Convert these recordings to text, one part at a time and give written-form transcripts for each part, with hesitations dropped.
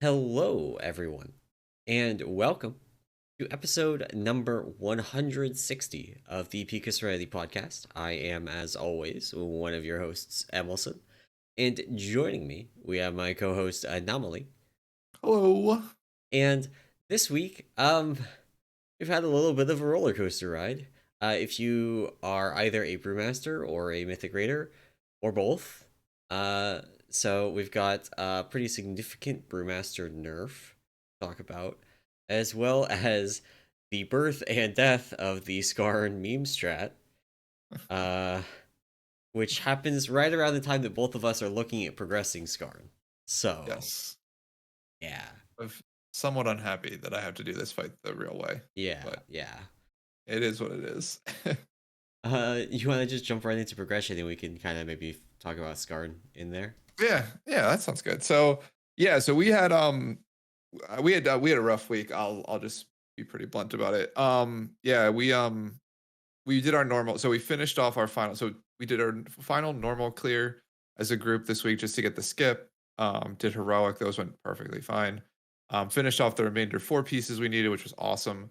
Hello, everyone, and welcome to episode number 160 of the Peak of Serenity podcast. I am, as always, one of your hosts, Emerson, and joining me, we have my co host, Anomaly. Hello. And this week, we've had a little bit of a roller coaster ride. If you are either a Brewmaster or a Mythic Raider, or both, uh, so we've got a pretty significant Brewmaster nerf to talk about, as well as the birth and death of the Zskarn meme strat, uh, which happens right around the time that both of us are looking at progressing Zskarn. So, Yes. yeah, I'm somewhat unhappy that I have to do this fight the real way, yeah, but yeah. it is what it is. You want to just jump right into progression, and we can kind of maybe talk about Zskarn in there? Yeah, that sounds good. So we had a rough week. I'll just be pretty blunt about it. We did our normal. So we finished off our final. So we did our final normal clear as a group this week just to get the skip. Did heroic. Those went perfectly fine. Finished off the remainder four pieces we needed, which was awesome.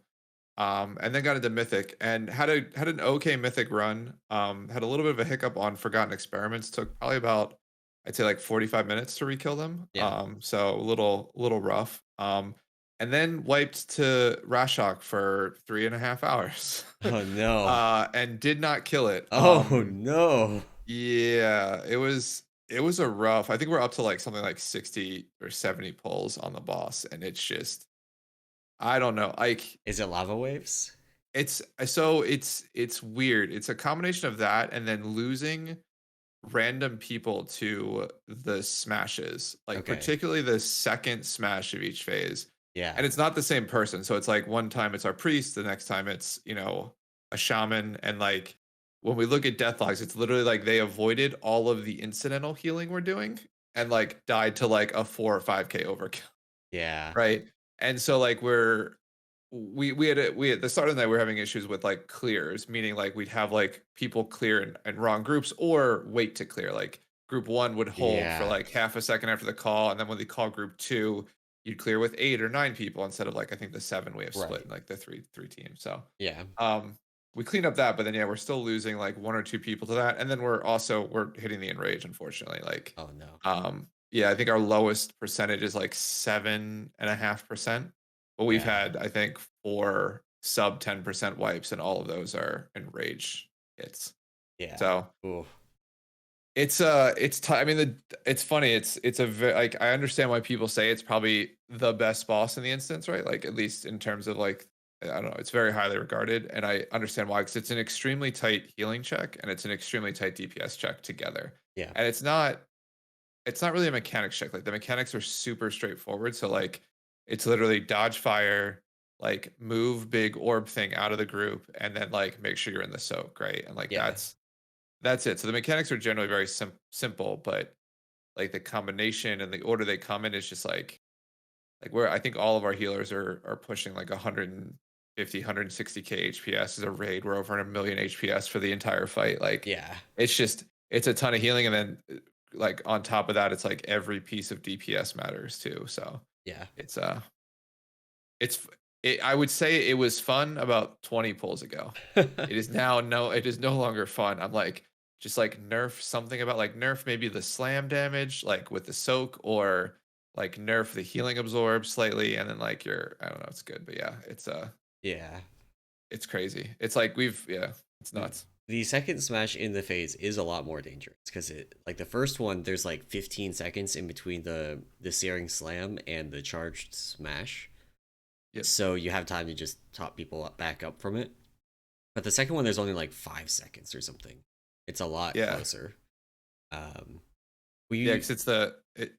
And then got into Mythic and had an okay Mythic run. Had a little bit of a hiccup on Forgotten Experiments. Took probably about I'd say like 45 minutes to rekill them. Yeah. So a little rough. And then wiped to Rashok for 3.5 hours. Oh no. And did not kill it. Oh no. Yeah, it was a rough. I think we're up to like something like 60 or 70 pulls on the boss, and it's just I don't know. Like Is it lava waves? it's weird. It's a combination of that and then losing random people to the smashes, like Okay. particularly the second smash of each phase. Yeah. And it's not the same person. So it's like one time it's our priest, the next time it's a shaman. And like when we look at deathlogs, it's literally like they avoided all of the incidental healing we're doing and like died to like a 4 or 5K overkill. Yeah. Right. And so like we at the start of the night we're having issues with like clears, meaning like we'd have like people clear in wrong groups or wait to clear. Like group one would hold for Yeah. like half a second after the call, and then when they call group two, you'd clear with 8 or 9 people instead of like I think the seven we have split Right. in like the three teams. So Yeah. um we cleaned up that, but then yeah, we're still losing like one or two people to that. And then we're hitting the enrage, unfortunately. Like Oh no. yeah, I think our lowest percentage is like 7.5%. But we've Yeah. had, I think, four sub 10% wipes, and all of those are enrage hits. Yeah. So Ooh. I mean, it's funny. Like I understand why people say it's probably the best boss in the instance, right? Like at least in terms of like I don't know, it's very highly regarded, and I understand why because it's an extremely tight healing check and it's an extremely tight DPS check together, Yeah. and it's not really a mechanics check. Like the mechanics are super straightforward. So like it's literally dodge fire, like move big orb thing out of the group, and then like make sure you're in the soak, right? And like Yeah. that's it. So the mechanics are generally very simple, but like the combination and the order they come in is just like where I think all of our healers are pushing like 150, 160k HPS as a raid. We're over a million HPS for the entire fight. Like Yeah. it's a ton of healing, and then like on top of that, it's like every piece of DPS matters too. So Yeah. it's it's I would say it was fun about 20 pulls ago. It is no longer fun. I'm like just like nerf something about like nerf maybe the slam damage like with the soak, or like nerf the healing absorb slightly, and then like I don't know, it's good. But yeah, Yeah. it's crazy. It's like it's Mm. nuts. The second smash in the phase is a lot more dangerous because it like the first one there's like 15 seconds in between the searing slam and the charged smash. Yep. So you have time to just top people back up from it. But the second one, there's only like 5 seconds or something. It's a lot Yeah. closer. Um, Yeah, we because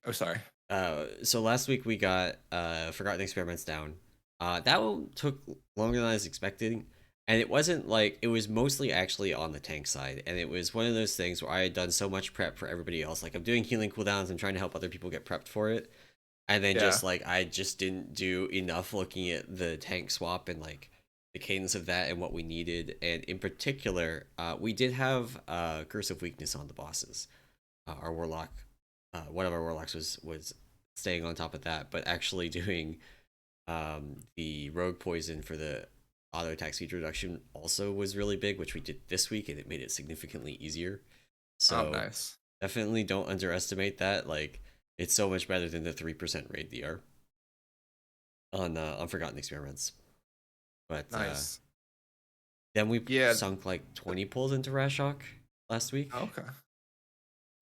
oh sorry. so last week we got Forgotten Experiments down. That one took longer than I was expecting, and it wasn't like it was mostly actually on the tank side, and it was one of those things where I had done so much prep for everybody else. Like I'm doing healing cooldowns, I'm trying to help other people get prepped for it, and then Yeah. just like I just didn't do enough looking at the tank swap and like the cadence of that and what we needed. And in particular, we did have curse of weakness on the bosses. Our warlock, one of our warlocks was staying on top of that, but actually doing the rogue poison for the auto attack speed reduction also was really big, which we did this week, and it made it significantly easier. Oh, So nice. definitely don't underestimate that. Like, it's so much better than the 3% raid DR on Forgotten Experiments. But Nice. then we Yeah. sunk like 20 pulls into Rashok last week. Okay.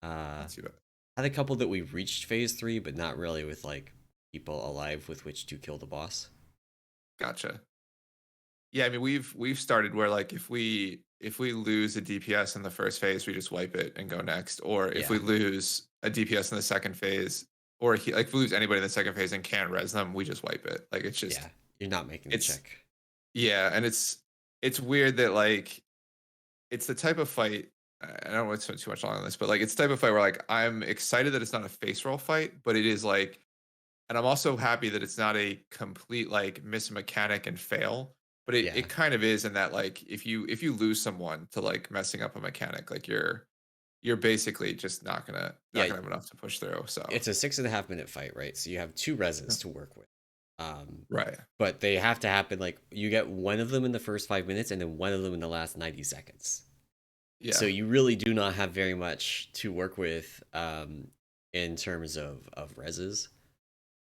Uh, Not too bad. had a couple that we reached phase 3, but not really with like people alive with which to kill the boss. Gotcha. Yeah, I mean we've started where like if we lose a DPS in the first phase, we just wipe it and go next. Or if Yeah, we lose a DPS in the second phase, or like if we lose anybody in the second phase and can't res them, we just wipe it. Like it's yeah, just you're not making the it's check. yeah, and it's weird that like it's the type of fight. I don't want to spend too much on this, but like it's the type of fight where like I'm excited that it's not a face roll fight, but it is like, and I'm also happy that it's not a complete like miss mechanic and fail. But Yeah, it kind of is in that like if you lose someone to like messing up a mechanic, like you're basically just not yeah, gonna have enough to push through. So it's a 6.5 minute fight, right? So you have two yeah. reses to work with. Um, Right. but they have to happen like you get one of them in the first 5 minutes and then one of them in the last 90 seconds. So Yeah. you really do not have very much to work with in terms of reses.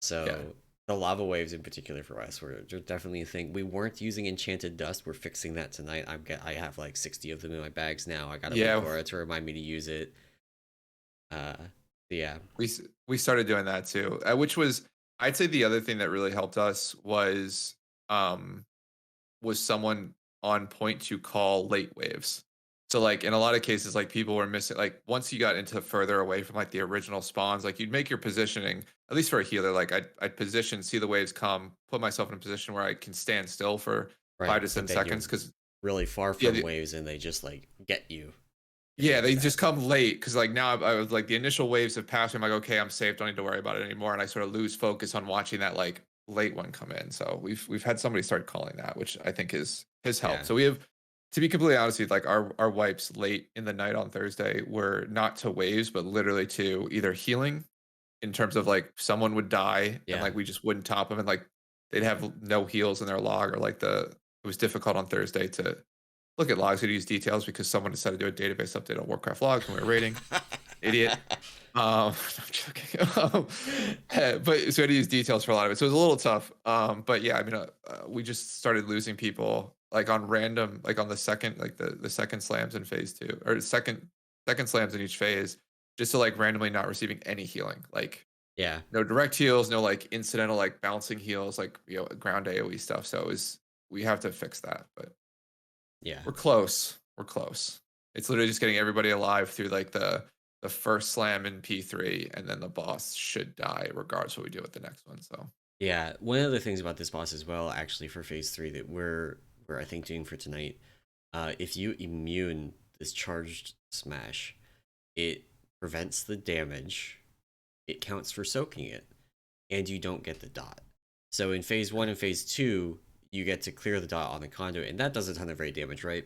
Yeah. So the lava waves in particular for us were definitely a thing. We weren't using enchanted dust. We're fixing that tonight. I have like 60 of them in my bags now. I gotta wait Yeah. Cora to remind me to use it. Uh, yeah, We started doing that too, which was I'd say the other thing that really helped us um was someone on point to call late waves. So like in a lot of cases, like people were missing like once you got into further away from like the original spawns, like you'd make your positioning, at least for a healer, like I'd position, see the waves come, put myself in a position where I can stand still for five right. to But ten then you're seconds. Cause really far yeah, from waves and they just like get you if you're yeah, too they just fast. come late because like now I was like the initial waves have passed. I'm like, okay, I'm safe. Don't need to worry about it anymore. And I sort of lose focus on watching that like late one come in. So we've had somebody start calling that, which I think is has helped. Yeah, So we have, to be completely honest with you, like our wipes late in the night on Thursday were not to waves, but literally to either healing in terms of like someone would die and yeah. like we just wouldn't top them and like they'd have no heals in their log, or like it was difficult on Thursday to look at logs. We'd use details because someone decided to do a database update on Warcraft logs when we were raiding. Idiot. I'm joking. But so we had to use details for a lot of it. So it was a little tough. But yeah, I mean, we just started losing people like on random, like on the second, like the second slams in phase two, or second slams in each phase, just to like randomly not receiving any healing. Like Yeah, no direct heals, no like incidental like bouncing heals, like ground AoE stuff. So we have to fix that. But yeah. we're close. We're close. It's literally just getting everybody alive through like the first slam in P3, and then the boss should die regardless what we do with the next one. So Yeah, one of the things about this boss as well, actually, for phase 3 that we're I think doing for tonight, if you immune this charged smash, it prevents the damage, it counts for soaking it, and you don't get the dot. So in phase 1 and phase 2, you get to clear the dot on the conduit, and that does a ton of raid damage, right?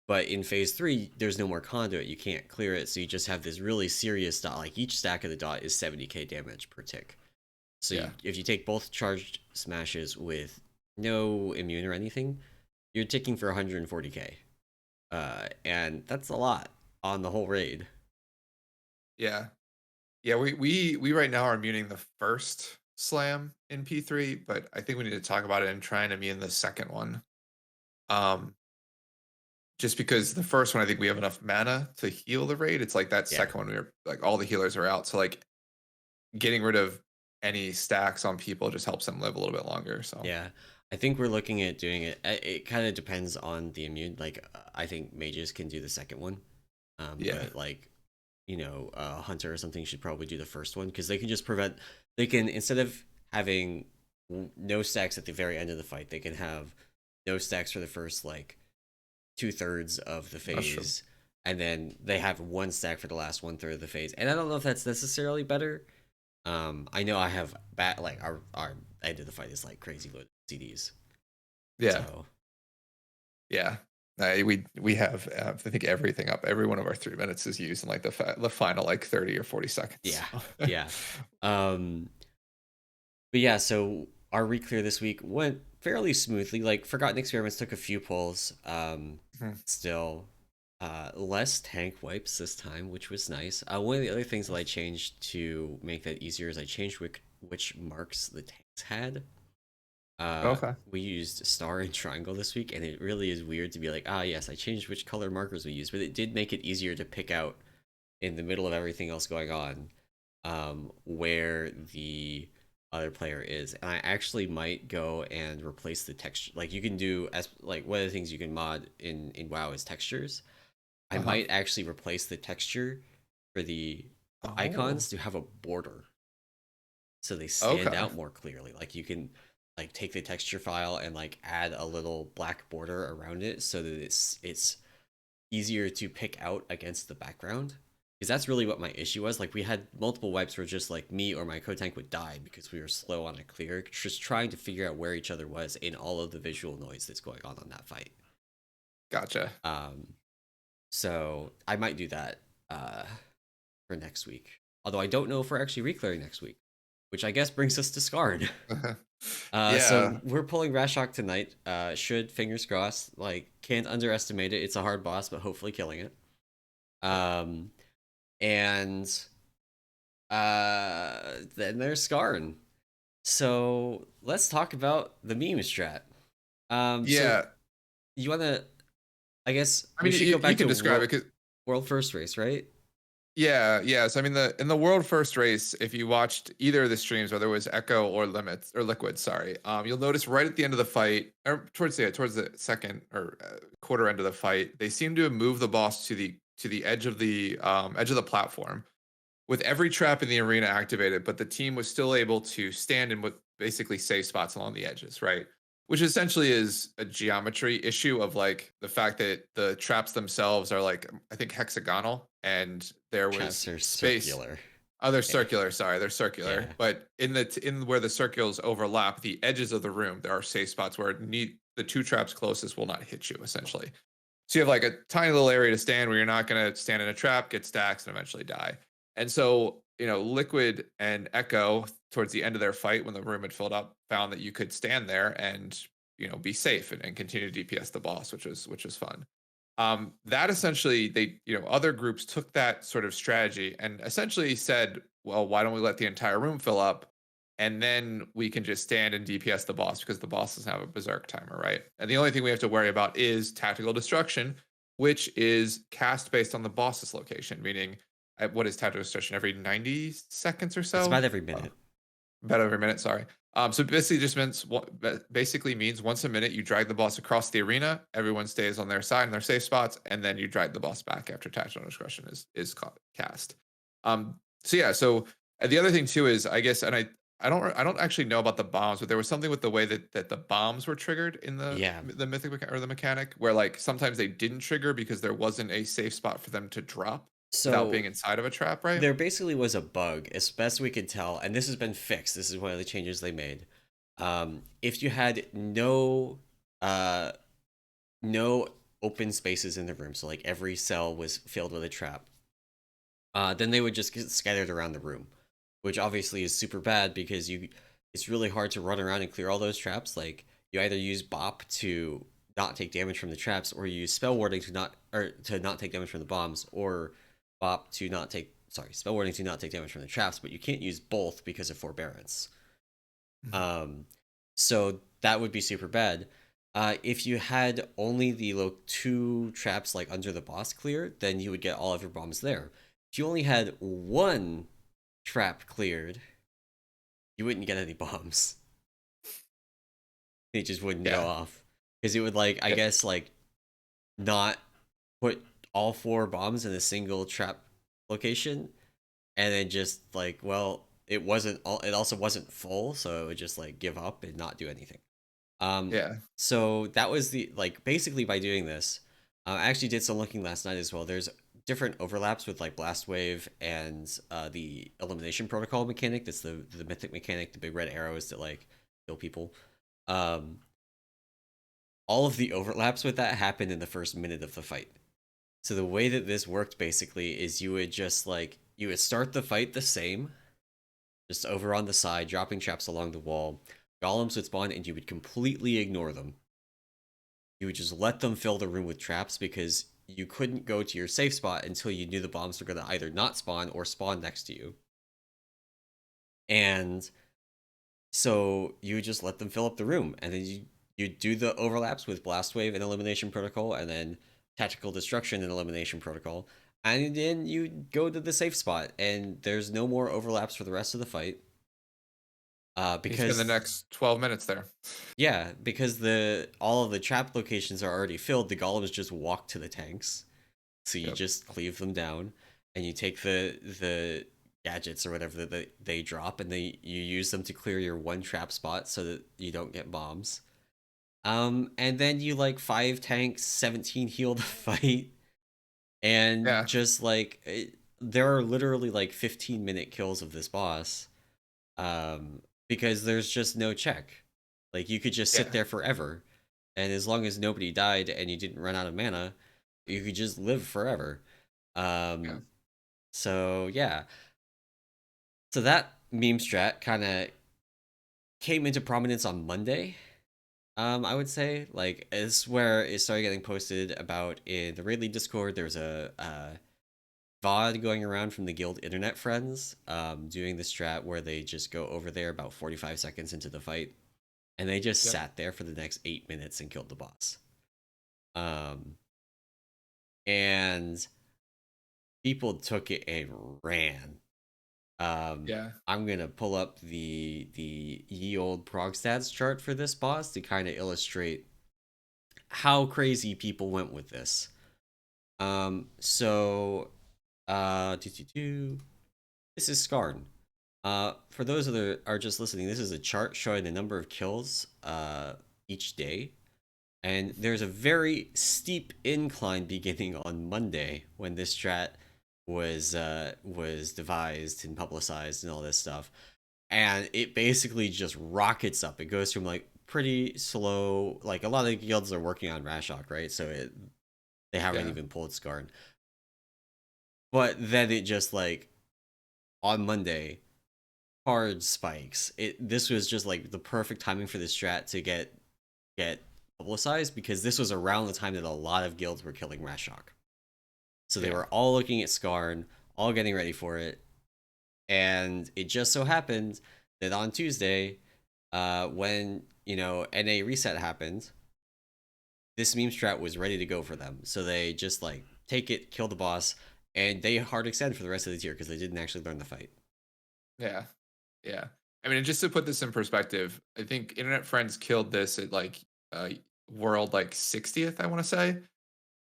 But in phase 3, there's no more conduit, you can't clear it, so you just have this really serious dot. Like each stack of the dot is 70k damage per tick. So yeah, if you take both charged smashes with no immune or anything, you're ticking for 140k. And that's a lot on the whole raid. yeah, yeah. We right now are immuning the first slam in P3, but I think we need to talk about it and try and immune the second one. Um, just because the first one, I think we have enough mana to heal the raid. It's like that Yeah, second one, we were like all the healers are out, so like getting rid of any stacks on people just helps them live a little bit longer. So yeah. I think we're looking at doing it. It kind of depends on the immune. Like, I think mages can do the second one. yeah, But like, a hunter or something should probably do the first one because they can just prevent. They can, instead of having no stacks at the very end of the fight, they can have no stacks for the first like 2/3 of the that's true. phase, and then they have one stack for the last 1/3 of the phase. And I don't know if that's necessarily better. I know I have like our end of the fight is like crazy load CDs. Yeah, So yeah. We have I think everything up. Every one of our 3 minutes is used in like the final like 30 or 40 seconds. yeah, yeah. Um, But yeah, so our reclear this week went fairly smoothly. Like Forgotten Experiments took a few pulls. Mhm. Still, less tank wipes this time, which was nice. One of the other things that I changed to make that easier is I changed which marks the tanks had. Okay. We used star and triangle this week, and it really is weird to be like, ah, yes, I changed which color markers we use, but it did make it easier to pick out in the middle of everything else going on, where the other player is. And I actually might go and replace the texture. Like you can do as like one of the things you can mod in WoW is textures. I Uh-huh. might actually replace the texture for the Oh. icons to have a border so they stand Okay. out more clearly. Like you can like take the texture file and like add a little black border around it so that it's easier to pick out against the background. Because that's really what my issue was. Like we had multiple wipes where just like me or my co-tank would die because we were slow on a clear, just trying to figure out where each other was in all of the visual noise that's going on that fight. Gotcha. Um, so I might do that for next week. Although I don't know if we're actually reclearing next week, which I guess brings us to Skarn. So Yeah. we're pulling Rashok tonight. Should fingers crossed. Like can't underestimate it. It's a hard boss, but hopefully killing it. Yeah. Um, and then there's Skarn. So let's talk about the meme strat. So Yeah. you wanna? I guess I we mean, should go you back can to describe it because world first race, right? yeah, yeah. So I mean, the in the world first race, if you watched either of the streams, whether it was Echo or Limits or Liquid, sorry, you'll notice right at the end of the fight, or towards the second or quarter end of the fight, they seem to move the boss to the edge of the platform with every trap in the arena activated, but the team was still able to stand in with basically safe spots along the edges, right? Which essentially is a geometry issue of like the fact that the traps themselves are like I think hexagonal and there Traps was are space. circular. Oh, they're Yeah, circular. Sorry, they're circular. yeah. But in where the circles overlap, the edges of the room, there are safe spots where the two traps closest will not hit you essentially. So you have like a tiny little area to stand where you're not going to stand in a trap, get stacks, and eventually die. And so, Liquid and Echo, towards the end of their fight, when the room had filled up, found that you could stand there and be safe and continue to DPS the boss, which was fun. That essentially other groups took that sort of strategy and essentially said, well, why don't we let the entire room fill up and then we can just stand and DPS the boss because the boss doesn't have a berserk timer, right? And the only thing we have to worry about is tactical destruction, which is cast based on the boss's location, meaning what is tactical destruction every 90 seconds or It's so? about every Uh, minute. about every minute, sorry. So basically just basically means once a minute you drag the boss across the arena, everyone stays on their side in their safe spots, and then you drag the boss back after tactical discretion is cast. So yeah, so the other thing too is I guess, and I don't actually know about the bombs, but there was something with the way that the bombs were triggered in Yeah. the or the mechanic where like sometimes they didn't trigger because there wasn't a safe spot for them to drop without being So inside of a trap, right? there basically was a bug, as best we could tell, and this has been fixed. This is one of the changes they made. If you had uh no open spaces in the room, so like every cell was filled with a trap, then they would just get scattered around the room, which obviously is super bad because it's really hard to run around and clear all those traps. Like you either use Bop to not take damage from the traps, or you use Spell Warding to not take damage from the bombs, or Bop to not take Spell Warding to not take damage from the traps, but you can't use both because of Forbearance. Mhm. Um, so that would be super bad. If you had only the two traps like under the boss clear, then you would get all of your bombs there. If you only had one trap cleared, you wouldn't get any bombs. It just wouldn't go Yeah. off because it would like I Yeah. guess like not put all four bombs in a single trap location, and then just like it also wasn't full, so it would just like give up and not do anything. Um, Yeah. so that was the like basically by doing this, I actually did some looking last night as well. There's different overlaps with like Blast Wave and the Elimination Protocol mechanic. That's the Mythic mechanic, the big red arrows that like kill people. Um, all of the overlaps with that happened in the first minute of the fight. So the way that this worked basically is you would just like you would start the fight the same, just over on the side, dropping traps along the wall. Golems would spawn, and you would completely ignore them. You would just let them fill the room with traps because you couldn't go to your safe spot until you knew the bombs were going to either not spawn or spawn next to you. And so you would just let them fill up the room, and then you do the overlaps with Blast Wave and Elimination Protocol, and then Tactical Destruction and Elimination Protocol, and then you go to the safe spot, and there's no more overlaps for the rest of the fight. You spend the Because next 12 minutes there. yeah, because the all of the trap locations are already filled, the golems just walk to the tanks. So you Yep. just cleave them down, and you take the gadgets or whatever that they drop, and you use them to clear your one trap spot so that you don't get bombs. And then you like 5 tanks, 17 heal the fight, and Yeah. just like there are literally like 15-minute kills of this boss, because there's just no check. Like you could just sit Yeah. there forever, and as long as nobody died and you didn't run out of mana, you could just live forever. Yeah. Um, so yeah, so that meme strat kind of came into prominence on Monday. I would say like is where it started getting posted about in the Raid League Discord. There's a VOD going around from the guild internet friends, doing the strat where they just go over there about 45 seconds into the fight, and they just Yep. sat there for the next 8 minutes and killed the boss. Um, and people took it and ran. Yeah. I'm gonna pull up the ye old prog stats chart for this boss to kind of illustrate how crazy people went with this. So this is Zskarn. For those that are just listening, this is a chart showing the number of kills each day. And there's a very steep incline beginning on Monday when this strat was devised and publicized and all this stuff. And it basically just rockets up. It goes from like pretty slow, like a lot of guilds are working on Rashok, right? So they haven't Yeah. even pulled Zskarn. But then it just like on Monday, hard spikes. This was just like the perfect timing for this strat to get publicized because this was around the time that a lot of guilds were killing Rashok. So they Yeah. were all looking at Zskarn, all getting ready for it, and it just so happened that on Tuesday, when NA reset happened, this meme strat was ready to go for them. So they just like take it, kill the boss, and they hard extend for the rest of the tier because they didn't actually learn the fight. Yeah. Yeah. I mean, just to put this in perspective, I think Internet Friends killed this at like world like 60th, I want to say.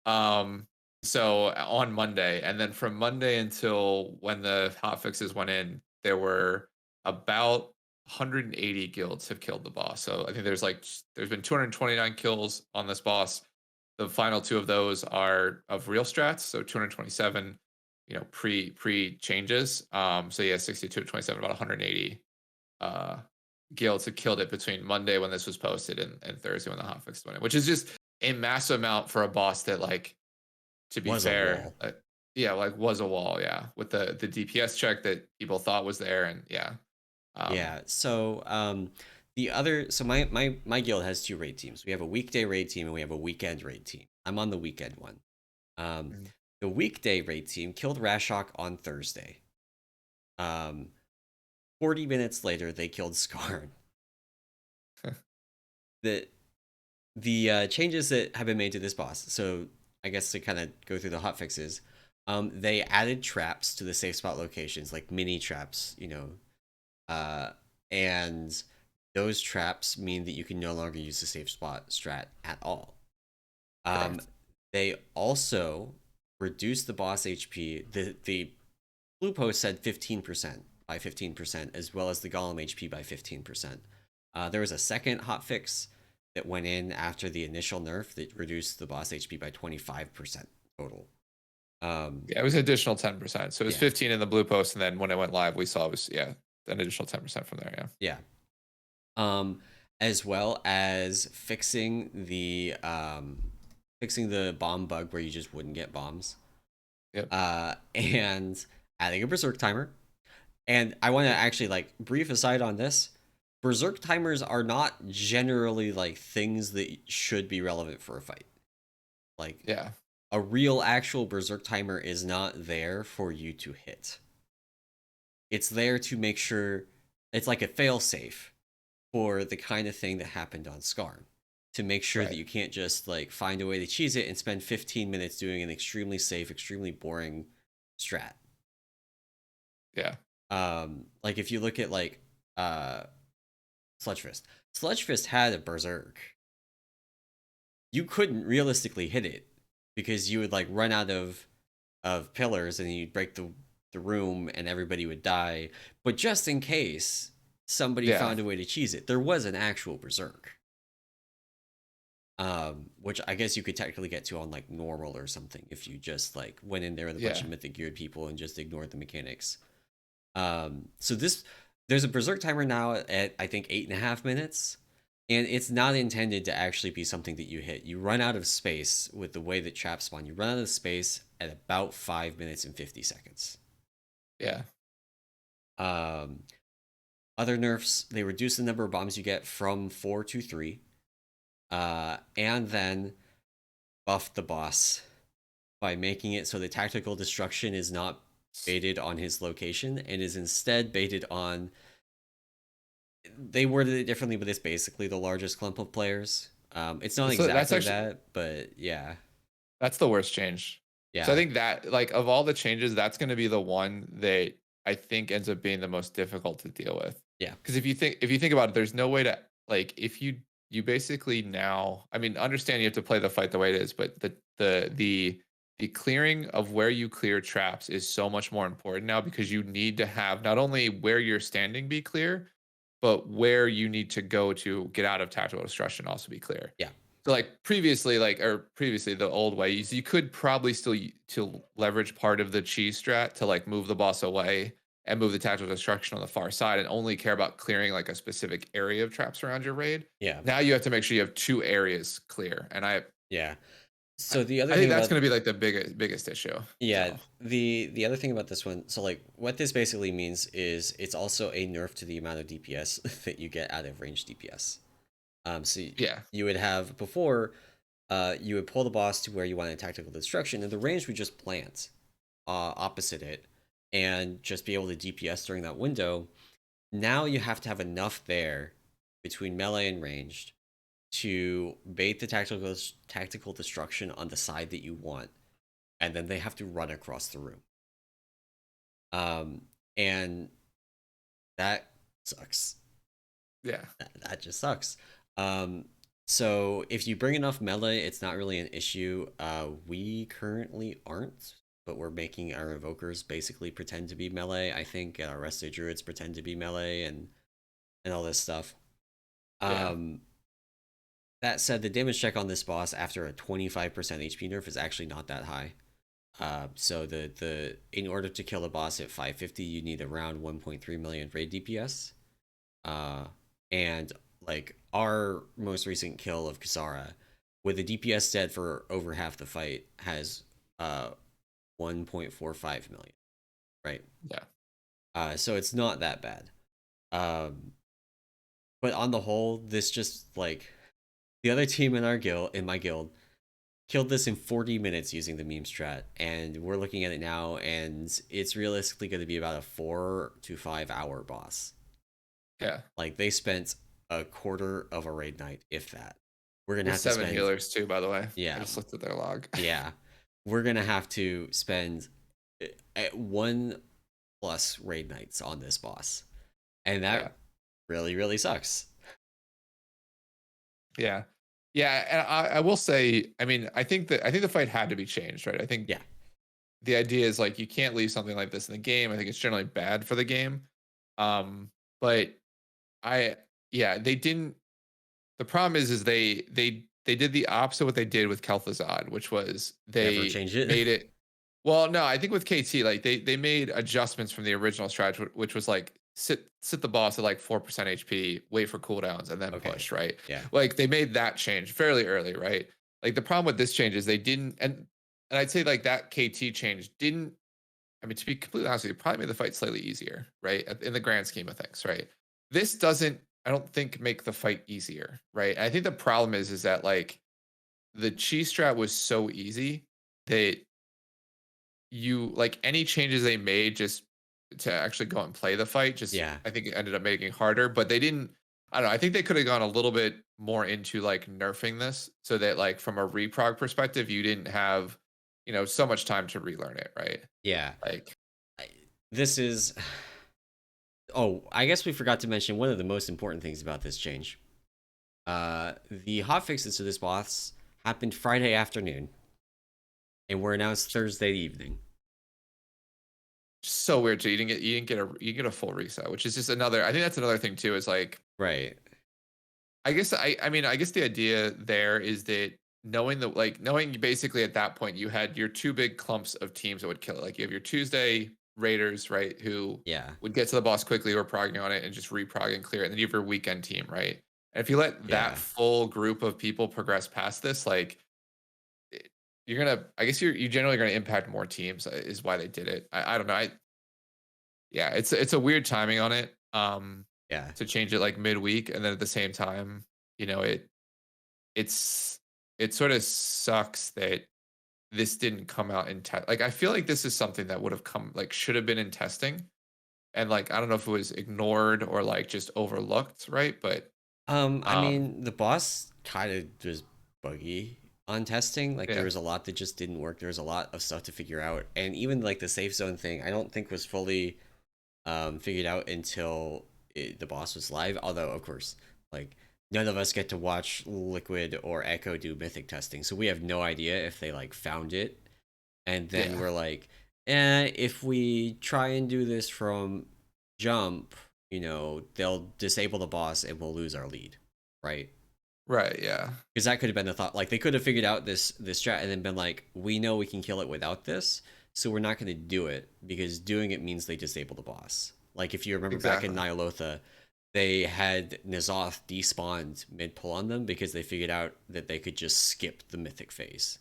Um, so on Monday, and then from Monday until when the hot fixes went in, there were about 180 guilds have killed the boss. So I think there's been 229 kills on this boss. The final two of those are of real strats, so 227, pre changes. So yeah, 62 to 27, about 180 uh guilds have killed it between Monday when this was posted and Thursday when the hotfix went in, which is just a massive amount for a boss that, like, to be Was a fair, wall. yeah, like was a wall, yeah, with the DPS check that people thought was there, and yeah, um, Yeah. So my guild has two raid teams. We have a weekday raid team and we have a weekend raid team. I'm on the weekend one. Um, mm, the weekday raid team killed Rashok on Thursday. Um, 40 minutes later, they killed Zskarn. The changes that have been made to this boss. So I guess to kind of go through the hot fixes, they added traps to the safe spot locations, like mini traps, uh, and those traps mean that you can no longer use the safe spot strat at all. Um, correct, they also reduced the boss HP. The blue post said 15% by 15%, as well as the golem HP by 15%. There was a second hotfix that went in after the initial nerf that reduced the boss HP by 25% total. yeah, it was an additional 10%, so it was Yeah, 15 in the blue post, and then when it went live, we saw it was, yeah, an additional 10% from there, yeah, yeah. Um, as well as fixing the bomb bug where you just wouldn't get bombs. yep, And adding a berserk timer And I want to actually like brief aside on this. Berserk timers are not generally like things that should be relevant for a fight. Like Yeah. a real actual berserk timer is not there for you to hit. It's there to make sure it's like a fail safe for the kind of thing that happened on Zskarn. To make sure that Right. you can't just like find a way to cheese it and spend 15 minutes doing an extremely safe, extremely boring strat. Yeah. Like if you look at like uh Sludgefist. Sludgefist had a berserk. You couldn't realistically hit it because you would like run out of pillars and you'd break the room and everybody would die. But just in case somebody Yeah. found a way to cheese it, there was an actual berserk. Which I guess you could technically get to on like normal or something if you just like went in there with a bunch Yeah. of mythic geared people and just ignored the mechanics. So this there's a berserk timer now at I think 8.5 minutes, and it's not intended to actually be something that you hit. You run out of space with the way that traps spawn. You run out of space at about 5 minutes and 50 seconds. Yeah. Um, Other nerfs, they reduce the number of bombs you get from 4 to 3, and then buff the boss by making it so the tactical destruction is not baited on his location and is instead baited on. They worded it differently, but it's basically the largest clump of players. It's not So that's exactly actually that, but yeah, that's the worst change. So I yeah, think that like of all the changes, that's going to be the one that I think ends up being the most difficult to deal with. yeah, Because if you think about it, there's no way to like if you basically now, I mean, understand you have to play the fight the way it is, but the clearing of where you clear traps is so much more important now because you need to have not only where you're standing be clear, but where you need to go to get out of tactical destruction also be clear. yeah, So like previously the old way is you could probably still to leverage part of the cheese strat to like move the boss away and move the tactical destruction on the far side and only care about clearing like a specific area of traps around your raid. yeah, Now you have to make sure you have two areas clear, and yeah. I, So the other I think thing that's about going to be like the biggest issue. yeah, So the other thing about this one, so like what this basically means is it's also a nerf to the amount of DPS that you get out of range DPS. So yeah, you would have before, you would pull the boss to where you wanted tactical destruction, and the range would just plant opposite it and just be able to DPS during that window. Now you have to have enough there between melee and ranged to bait the tactical destruction on the side that you want, and then they have to run across the room. Um, and that sucks. yeah, That just sucks. Um, so if you bring enough melee, it's not really an issue. We currently aren't, but we're making our evokers basically pretend to be melee. I think our rested druids pretend to be melee and all this stuff. yeah, Um, that said, the damage check on this boss after a 25% HP nerf is actually not that high. So the in order to kill a boss at 550, you need around 1.3 million raid DPS. Uh, and like our most recent kill of Kisara, with the DPS dead for over half the fight, has 1.45 million, right? yeah, So it's not that bad. Um, but on the whole, this just like the other team in our guild, in my guild, killed this in 40 minutes using the meme strat, and we're looking at it now, and it's realistically going to be about a 4 to 5 hour boss. yeah. Like they spent a quarter of a raid night, if that. We're gonna With have to 7 spend, healers too, by the way. I yeah, just looked at their log. yeah. We're gonna have to spend at 1+ raid nights on this boss, and Yeah. that really, really sucks. Yeah. Yeah, and I will say, I mean, I think the fight had to be changed, right? I think Yeah, the idea is like you can't leave something like this in the game. I think it's generally bad for the game. But I yeah, they didn't the problem is they did the opposite of what they did with Kel'Thuzad, which was never they change it. made it well, no, I think with KT, like they made adjustments from the original strategy, which was like sit the boss at like 4% HP, wait for cooldowns, and then Okay, push, right? yeah, Like they made that change fairly early, right? Like the problem with this change is they didn't, and I'd say like that KT change didn't I mean, to be completely honest with you, probably made the fight slightly easier, right? In the grand scheme of things, right? This doesn't, I don't think, make the fight easier, right? And I think the problem is that like the cheese strat was so easy that you like any changes they made just to actually go and play the fight, just Yeah. I think it ended up making it harder. But they didn't. I don't know. I think they could have gone a little bit more into like nerfing this so that like from a reprog perspective, you didn't have so much time to relearn it, right? Yeah. Like I, this is. Oh, I guess we forgot to mention one of the most important things about this change. The hotfixes to this boss happened Friday afternoon and were announced Thursday evening. so weird too. You didn't get a full reset, which is just another. I think that's another thing too. Is like Right. I guess the idea there is that knowing basically at that point you had your two big clumps of teams that would kill it. Like you have your Tuesday Raiders, right, who Yeah. would get to the boss quickly or progging on it and just reprog and clear it. And then you have your weekend team, right? And if you let that Yeah. full group of people progress past this, like it- you're gonna, I guess you generally gonna impact more teams. Is why they did it. I don't know. Yeah, it's a weird timing on it. Yeah. To change it like midweek, and then at the same time, you know, it's it sort of sucks that this didn't come out in test. Like I feel like this is something that would have come like should have been in testing, and like I don't know if it was ignored or like just overlooked, right? But I um, mean, the boss kind of was buggy on testing. Like there yeah, was a lot that just didn't work. There was a lot of stuff to figure out, and even like the safe zone thing, I don't think was fully figured out until the boss was live. Although, of course, like none of us get to watch Liquid or Echo do Mythic testing, so we have no idea if they like found it, and then yeah, we're like, if we try and do this from jump, they'll disable the boss and we'll lose our lead, right? right, yeah, Because that could have been the thought. Like they could have figured out this strat and then been like, we know we can kill it without this, so we're not going to do it because doing it means they disable the boss. Like if you remember back in exactly, Nyalotha, they had N'Zoth despawned mid pull on them because they figured out that they could just skip the mythic phase,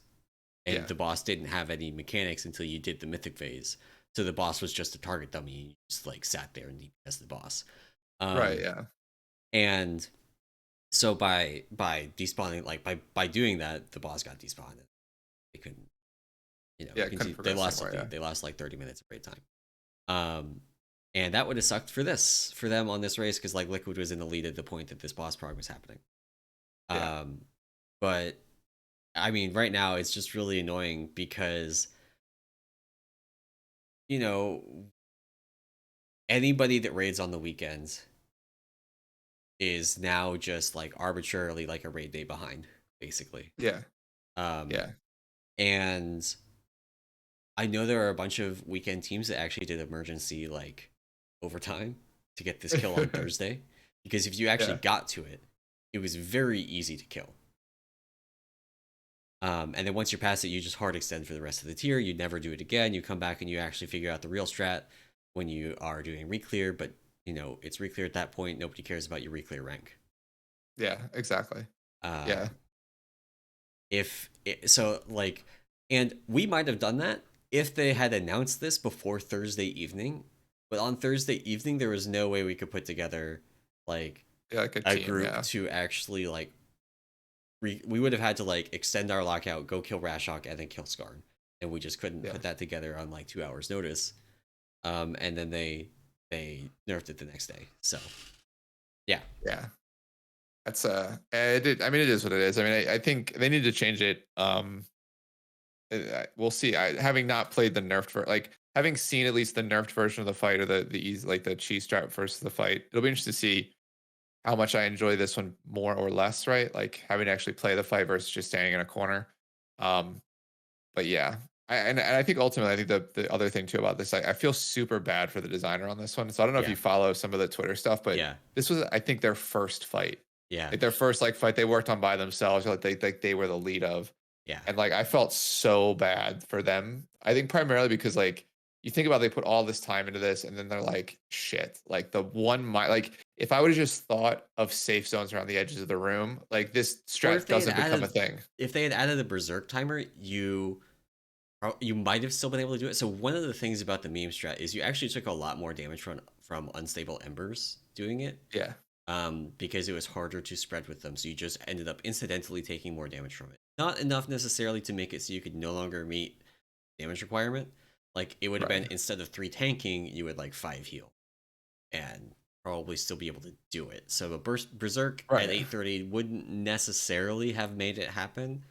and yeah, the boss didn't have any mechanics until you did the mythic phase. So the boss was just a target dummy. And you just like sat there and DPS the boss. right, Um, yeah, and so by despawning, like by doing that, the boss got despawned. They couldn't, yeah. Couldn't continue. They progress lost the anymore. Yeah, lead. They lost like 30 minutes of raid time. And that would have sucked for them on this race because like Liquid was in the lead at the point that this boss prog was happening. yeah, Um, but I mean, right now it's just really annoying because you know anybody that raids on the weekends is now just like arbitrarily like a raid day behind, basically. yeah, Um, yeah. and I know there are a bunch of weekend teams that actually did emergency like overtime to get this kill on Thursday because if you actually Yeah. got to it, it was very easy to kill. And then once you're past it, you just hard extend for the rest of the tier. You never do it again. You come back and you actually figure out the real strat when you are doing reclear, but it's reclear at that point. Nobody cares about your reclear rank. Yeah, exactly. Yeah. Um, if it, so, like, and we might have done that if they had announced this before Thursday evening. But on Thursday evening, there was no way we could put together like Yeah, like a a team, group yeah. to actually like we would have had to like extend our lockout, go kill Rashok, and then kill Zskarn, and we just couldn't Yeah. put that together on like 2 hours notice. And then they nerfed it the next day. So yeah, Yeah. That's I mean it is what it is. I mean I think they need to change it. We'll see. Having not played the nerfed like having seen at least the nerfed version of the fight or the easy like the cheese strap versus the fight, it'll be interesting to see how much I enjoy this one more or less, right? Like having to actually play the fight versus just standing in a corner. Um, but yeah, and I think ultimately, I think the other thing too about this, I feel super bad for the designer on this one. So I don't know if yeah, you follow some of the Twitter stuff, but yeah, this was, I think, their first fight, yeah, like their first like fight they worked on by themselves, or like they were the lead of, yeah. and like I felt so bad for them. I think primarily because like you think about they put all this time into this, and then they're like, shit, like the one my like if I would have just thought of safe zones around the edges of the room, like this Or if strat they had doesn't become a added thing. if they had added a berserk timer, you You might have still been able to do it. So one of the things about the meme strat is you actually took a lot more damage from unstable embers doing it, Yeah. because it was harder to spread with them. So you just ended up incidentally taking more damage from it. Not enough necessarily to make it so you could no longer meet damage requirement. Like it would have been Right. instead of 3 tanking, you would like 5 heal and probably still be able to do it. So a berserk at Right. 830 wouldn't necessarily have made it happen.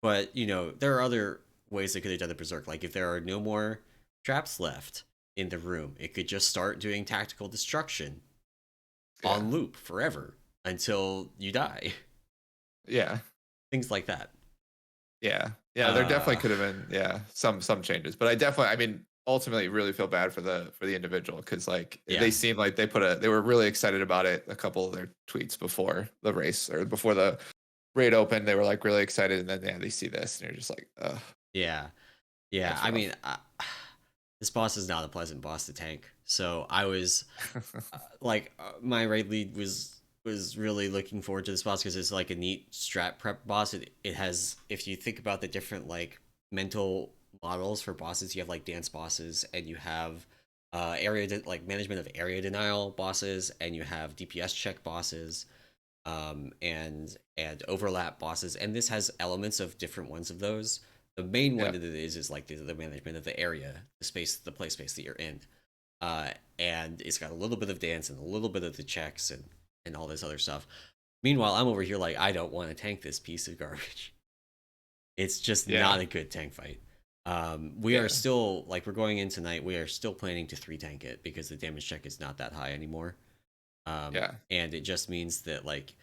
But there are other ways they could have done the berserk. Like if there are no more traps left in the room, it could just start doing tactical destruction Yeah. on loop forever until you die. Yeah. Things like that. Yeah. Yeah, there definitely Uh could have been, yeah, some changes. But I mean, ultimately really feel bad for the individual because like yeah. they seem like they were really excited about it a couple of their tweets before the race or before the raid opened. They were like really excited, and then yeah, they see this and you're just like, ugh, Yeah. Yeah. that's I mean, rough. this boss is not a pleasant boss to tank. So I was my raid lead was really looking forward to this boss because it's like a neat strat prep boss. It has, if you think about the different like mental models for bosses, you have like dance bosses, and you have like management of area denial bosses, and you have DPS check bosses, and overlap bosses, and this has elements of different ones of those. The main one Yeah. that it is like the management of the area, the space, the play space that you're in, and it's got a little bit of dance and a little bit of the checks and all this other stuff. Meanwhile, I'm over here like I don't want to tank this piece of garbage. It's just Yeah. not a good tank fight. We are Yeah. still like we're going in tonight. We are still planning to 3 tank it because the damage check is not that high anymore. Yeah. And it just means that like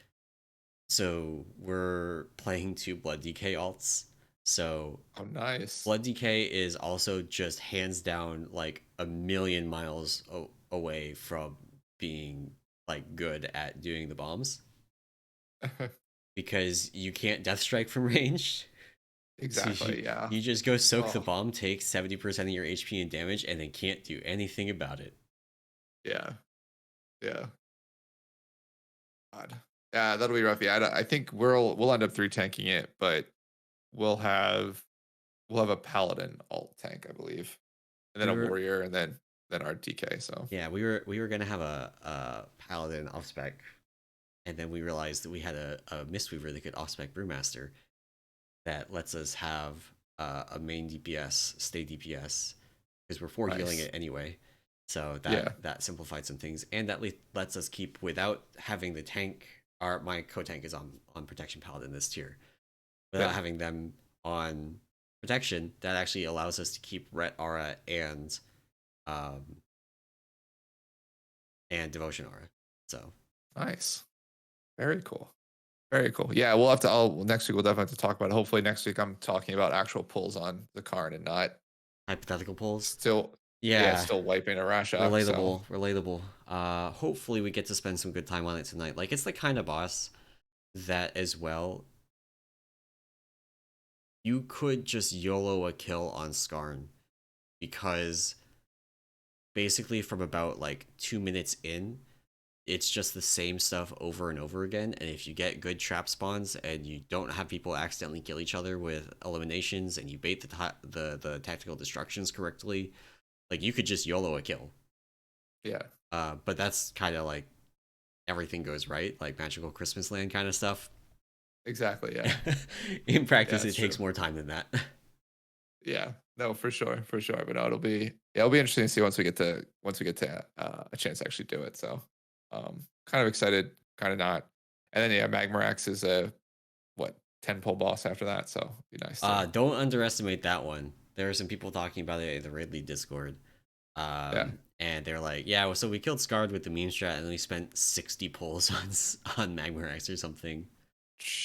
so we're playing 2 blood DK alts. So Oh, nice. blood DK is also just hands down like a million miles away from being like good at doing the bombs because you can't death strike from range. So Exactly. Yeah. you just go soak the Oh, bomb, take 70% of your HP and damage, and then can't do anything about it. yeah. Yeah. God. Yeah, that'll be rough. Yeah, I think we'll end up 3 tanking it, but we'll have we'll have a paladin alt tank, I believe, and then We a were warrior, and then our DK. So Yeah, we were gonna have a paladin off spec, and then we realized that we had a mistweaver that could off spec brewmaster that lets us have a main DPS stay DPS because we're four healing nice. it anyway. So Yeah. that simplified some things, and that lets us keep without having the tank. My co-tank is on protection paladin this tier. Without Yeah. having them on protection, that actually allows us to keep Ret Aura um and Devotion Aura. So Nice. Very cool. Very cool. Yeah, we'll have to. Next week we'll definitely have to talk about it. Hopefully next week I'm talking about actual pulls on the Zskarn and not hypothetical pulls. still. Yeah, Yeah, still wiping a Rashok. So relatable. Hopefully we get to spend some good time on it tonight. Like it's the kind of boss that as well you could just YOLO a kill on Zskarn because basically from about like 2 minutes in, it's just the same stuff over and over again. And if you get good trap spawns and you don't have people accidentally kill each other with eliminations and you bait the tactical destructions correctly, like you could just YOLO a kill. yeah, But that's kind of like everything goes right, like magical Christmas land kind of stuff. exactly. Yeah, In yeah, practice, it that's takes true. more time than that. Yeah, no, for sure, for sure. But no, it'll be interesting to see once we get to a chance to actually do it. So, kind of excited, kind of not. And then yeah, Magmarax is a what 10 pull boss after that. So be nice to Don't underestimate that one. There are some people talking about it in the Ridley Discord. yeah. And they're like, yeah, well, so we killed Scarred with the meme strat, and we spent 60 pulls on Magmarax or something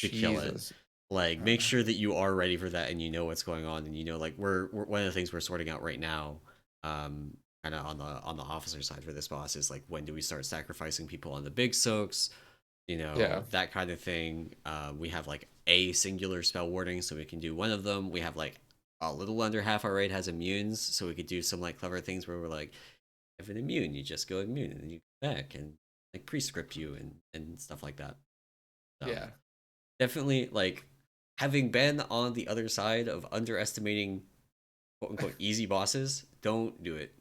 to kill it. Jesus. Like, Uh, make sure that you are ready for that, and you know what's going on, and you know, like, we're one of the things we're sorting out right now, kind of on the officer side for this boss is like, when do we start sacrificing people on the big soaks? yeah, That kind of thing. We have like a singular spell warding, so we can do one of them. We have like a little under half our raid has immunes, so we could do some like clever things where we're like, if an immune, you just go immune and then you come back and like prescript you and stuff like that. So yeah, definitely like having been on the other side of underestimating quote unquote easy bosses, don't do it.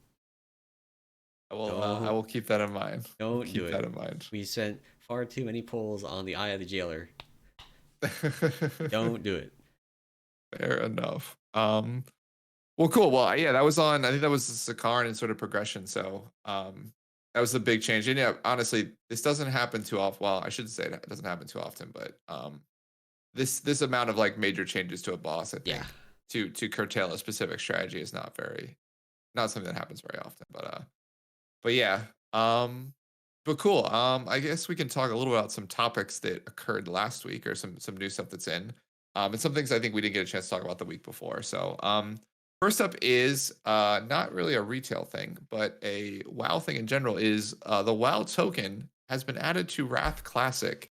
I Don't will keep that in mind. I'll don't do keep that it. in mind. We spent far too many pulls on the eye of the jailer. Don't do it. Fair enough. Well, cool. Well, yeah, that was on. I think that was the Zskarn and sort of progression. So, that was the big change. And yeah, honestly, this doesn't happen too often. Well, I should say that it doesn't happen too often, but this amount of like major changes to a boss, I Yeah. think, to curtail a specific strategy is not something that happens very often. But yeah. But cool. I guess we can talk a little about some topics that occurred last week, or some new stuff that's in. And some things I think we didn't get a chance to talk about the week before. So, first up is not really a retail thing, but a WoW thing in general. Is the WoW token has been added to Wrath Classic,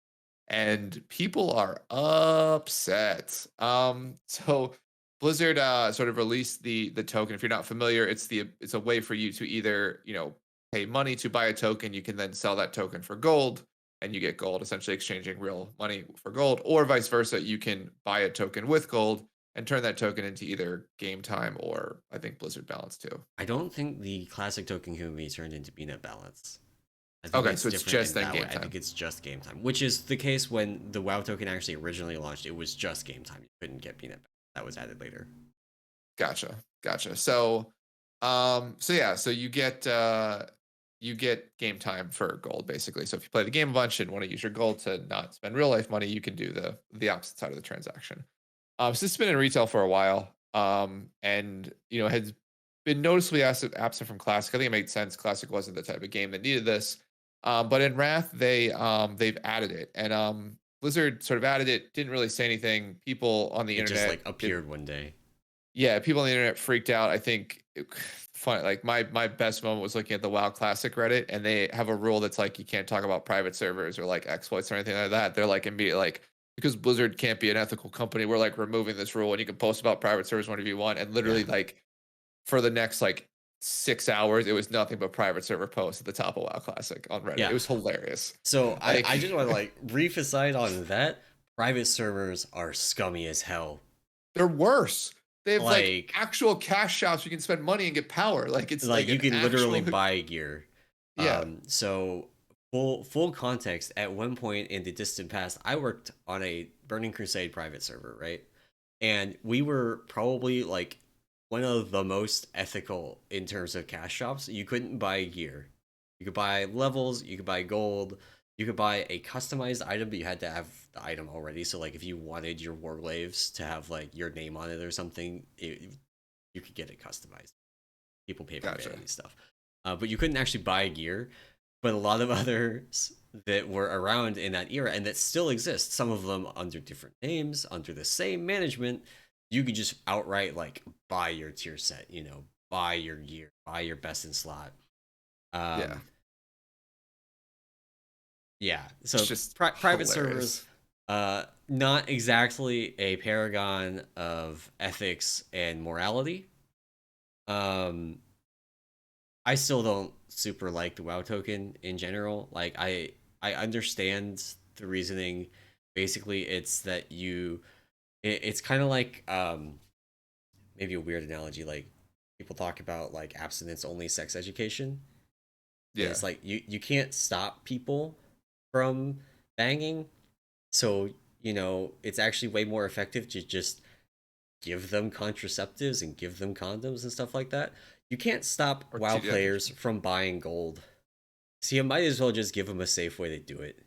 and people are upset. So Blizzard sort of released the token. If you're not familiar, it's a way for you to either pay money to buy a token. You can then sell that token for gold, and you get gold, essentially exchanging real money for gold, or vice versa. You can buy a token with gold and turn that token into either game time or I think Blizzard balance too. I don't think the classic token can be turned into peanut balance. I think Okay, it's so it's different just in then that way. game I think time. it's just game time, which is the case when the WoW token actually originally launched. It was just game time. You couldn't get peanut balance. That was added later. Gotcha. So yeah, so you get game time for gold basically. So if you play the game a bunch and want to use your gold to not spend real life money, you can do the opposite side of the transaction. So this has been in retail for a while, and has been noticeably absent from Classic. I think it made sense. Classic wasn't the type of game that needed this, but in Wrath they've added it, and Blizzard sort of added it. Didn't really say anything. People on the It just internet like appeared one day. yeah, people on the internet freaked out. I think funny, like my best moment was looking at the WoW Classic Reddit, and they have a rule that's like you can't talk about private servers or like exploits or anything like that. They're like immediately like because Blizzard can't be an ethical company, we're like removing this rule, and you can post about private servers whenever you want. And Yeah. literally like for the next like 6 hours, it was nothing but private server posts at the top of WoW Classic on Reddit. Yeah. It was hilarious. So I Like just want to like brief aside on that. Private servers are scummy as hell. they're worse. They have like Like actual cash shops you can spend money and get power. Like it's like like you an can literally actual buy gear. yeah. So full context. At one point in the distant past, I worked on a Burning Crusade private server, right? And we were probably like one of the most ethical in terms of cash shops. You couldn't buy gear. You could buy levels, you could buy gold, you could buy a customized item, but you had to have the item already. So like if you wanted your warglaves to have like your name on it or something, you could get it customized. People pay for Gotcha. vanity stuff. But you couldn't actually buy gear. But a lot of others that were around in that era and that still exist, some of them under different names, under the same management, you could just outright like buy your tier set, buy your gear, buy your best in slot. Yeah. Um, yeah. It's So just private servers, hilarious. not exactly a paragon of ethics and morality. Um, I still don't super like the WoW token in general. Like I understand the reasoning. Basically, it's that it's kind of like maybe a weird analogy. Like people talk about like abstinence only sex education. And Yeah. it's like you can't stop people from banging. So it's actually way more effective to just give them contraceptives and give them condoms and stuff like that. You can't stop Or WoW yeah, players from buying gold. So you might as well just give them a safe way to do it.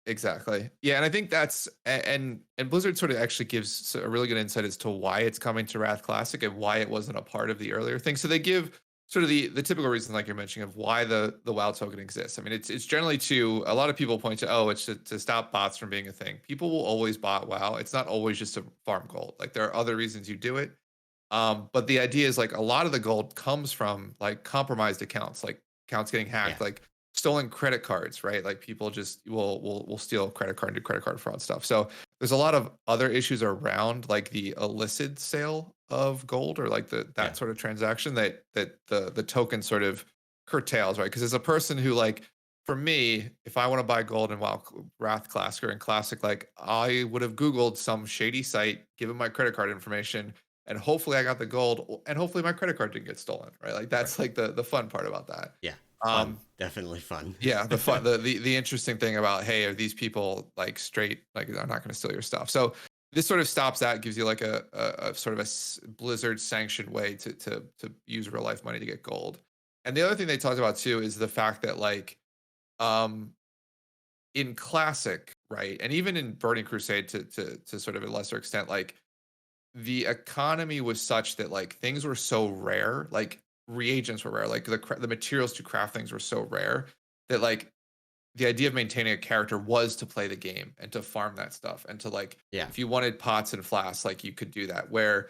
exactly. Yeah, and I think that's and Blizzard sort of actually gives a really good insight as to why it's coming to Wrath Classic and why it wasn't a part of the earlier thing. So they give sort of the typical reason, like you're mentioning, of why the WoW token exists. I mean, it's generally to a lot of people point to it's to stop bots from being a thing. People will always bot WoW. It's not always just to farm gold. Like there are other reasons you do it. But the idea is like a lot of the gold comes from like compromised accounts, like accounts getting Yeah. hacked, like stolen credit cards, right? Like people just will steal credit card and do credit card fraud stuff. So there's a lot of other issues around like the illicit sale of gold or like Yeah. that sort of transaction that the token sort of curtails, right? Because as a person who like for me, if I want to buy gold in WoW Wrath Classic or in Classic, like I would have Googled some shady site, given my credit card information, and hopefully I got the gold, and hopefully my credit card didn't get stolen, right? Like Right. that's like the fun part about that. Yeah. Fun. Um, Definitely fun. yeah, the fun, the interesting thing about, hey, are these people like straight, like they're not going to steal your stuff? So this sort of stops that, gives you like a sort of Blizzard sanctioned way to use real life money to get gold. And the other thing they talked about too is the fact that like um in classic, right, and even in Burning Crusade to sort of a lesser extent, like the economy was such that like things were so rare, like reagents were rare, like the materials to craft things were so rare that like the idea of maintaining a character was to play the game and to farm that stuff and to like Yeah. if you wanted pots and flasks, like you could do that. Where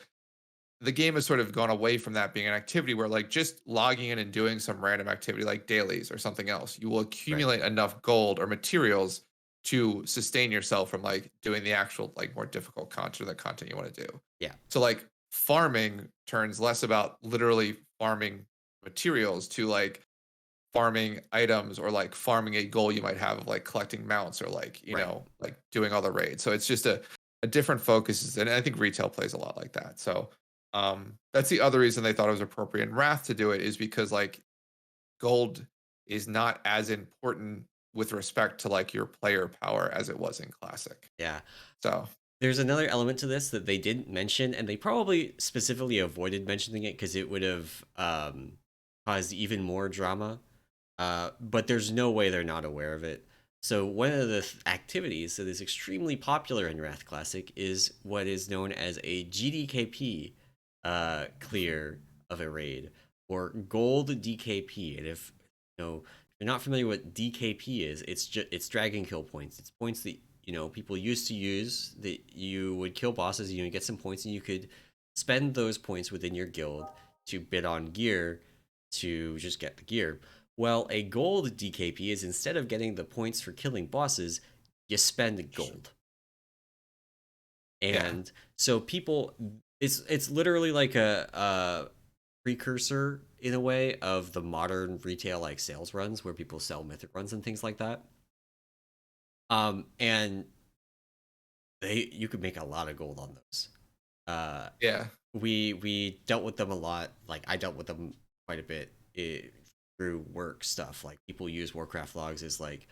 the game has sort of gone away from that being an activity where like just logging in and doing some random activity like dailies or something else, you will Right. accumulate enough gold or materials to sustain yourself from like doing the actual like more difficult content, the content you want to do. Yeah. So like farming turns less about literally farming materials to like farming items or like farming a goal you might have of like collecting mounts or like, you Right. know, like doing all the raids. So it's just a different focus. And I think retail plays a lot like that. So that's the other reason they thought it was appropriate in Wrath to do it is because like gold is not as important with respect to like your player power as it was in Classic. Yeah. So There's another element to this that they didn't mention, and they probably specifically avoided mentioning it because it would have caused even more drama. But there's no way they're not aware of it. So one of the activities that is extremely popular in Wrath Classic is what is known as a GDKP clear of a raid or gold DKP. And if if you're not familiar with what DKP is, it's dragon kill points. It's points that people used to use that you would kill bosses. You get some points, and you could spend those points within your guild to bid on gear to just get the gear. Well, a gold DKP is instead of getting the points for killing bosses, you spend gold. yeah. And so people, it's literally like a precursor in a way of the modern retail like sales runs where people sell mythic runs and things like that. And you could make a lot of gold on those. Yeah. We dealt with them a lot. Like I dealt with them quite a bit through work stuff. Like people use Warcraft logs as like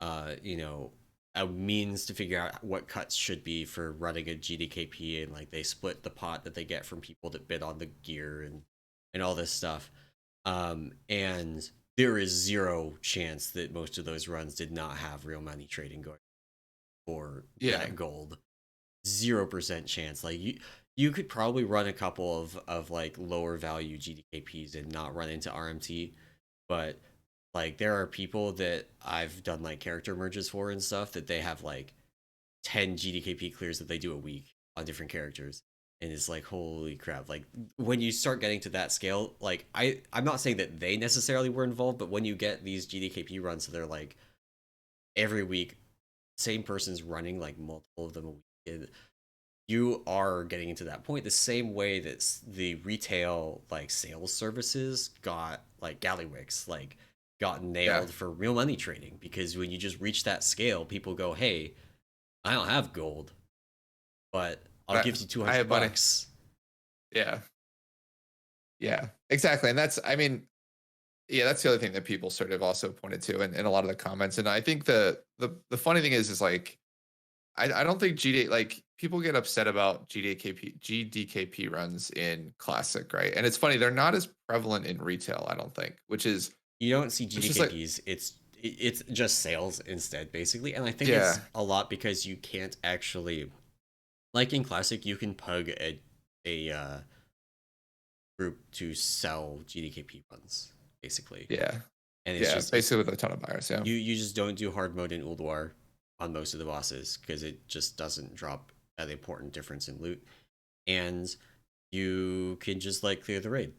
a means to figure out what cuts should be for running a GDKP, and like they split the pot that they get from people that bid on the gear and all this stuff. And there is zero chance that most of those runs did not have real money trading going for Yeah. that gold. 0% chance. Like you could probably run a couple of like lower value GDKPs and not run into RMT, but like there are people that I've done like character merges for and stuff that they have like 10 GDKP clears that they do a week on different characters. And it's like holy crap. Like when you start getting to that scale, like I'm not saying that they necessarily were involved, but when you get these GDKP runs, so they're like every week, same person's running like multiple of them a week. And you are getting into that point the same way that the retail like sales services got like Gallywix like got Yeah. nailed for real money trading, because when you just reach that scale, people go, hey, I don't have gold, but I'll But give you I 200 have money. bucks. Yeah. Yeah. Exactly. And that's, I mean, yeah, that's the other thing that people sort of also pointed to in a lot of the comments. And I think the funny thing is like I don't think GD like people get upset about GDKP runs in classic, right? And it's funny, they're not as prevalent in retail, I don't think, which is You don't see it's just like GDKPs. It's just sales instead, basically. And I think yeah, it's a lot because you can't actually, like in classic, you can pug a group to sell GDKP runs, basically. yeah, And yeah, it's basically with a ton of buyers, yeah. you just don't do hard mode in Ulduar on most of the bosses because it just doesn't drop an important difference in loot. And you can just like clear the raid.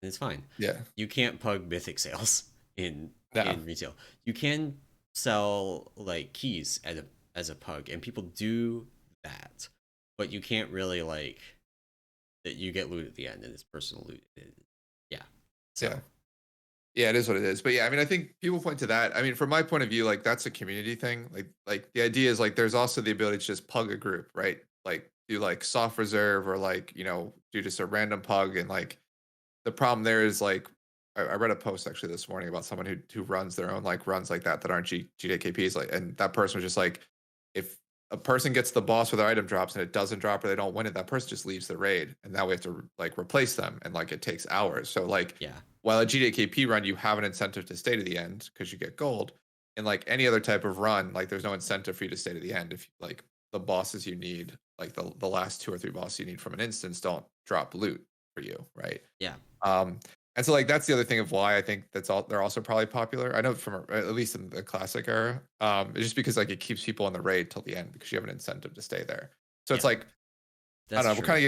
And it's fine. Yeah. You can't pug mythic sales No. in retail. You can sell like keys as a pug, and people do that. But you can't really like that you get loot at the end and it's personal loot. Yeah. So Yeah. Yeah, it is what it is. But yeah, I mean, I think people point to that. I mean, from my point of view, like that's a community thing. Like the idea is like there's also the ability to just pug a group, right? like do like soft reserve or like do just a random pug. And like the problem there is like I read a post actually this morning about someone who runs their own like runs like that aren't GDKPs, like, and that person was just like, if a person gets the boss with their item drops and it doesn't drop or they don't win it, that person just leaves the raid, and now we have to like replace them, and like it takes hours. So like Yeah. while a GDKP run, you have an incentive to stay to the end because you get gold. And like any other type of run, like there's no incentive for you to stay to the end if like the bosses you need, like the last 2 or 3 bosses you need from an instance, don't drop loot for you, right? Yeah. Um, and so like that's the other thing of why I think they're also probably popular. I know from at least in the classic era, it's just because like it keeps people in the raid till the end because you have an incentive to stay there. So it's Yeah. like I That's don't know. We're true. kind of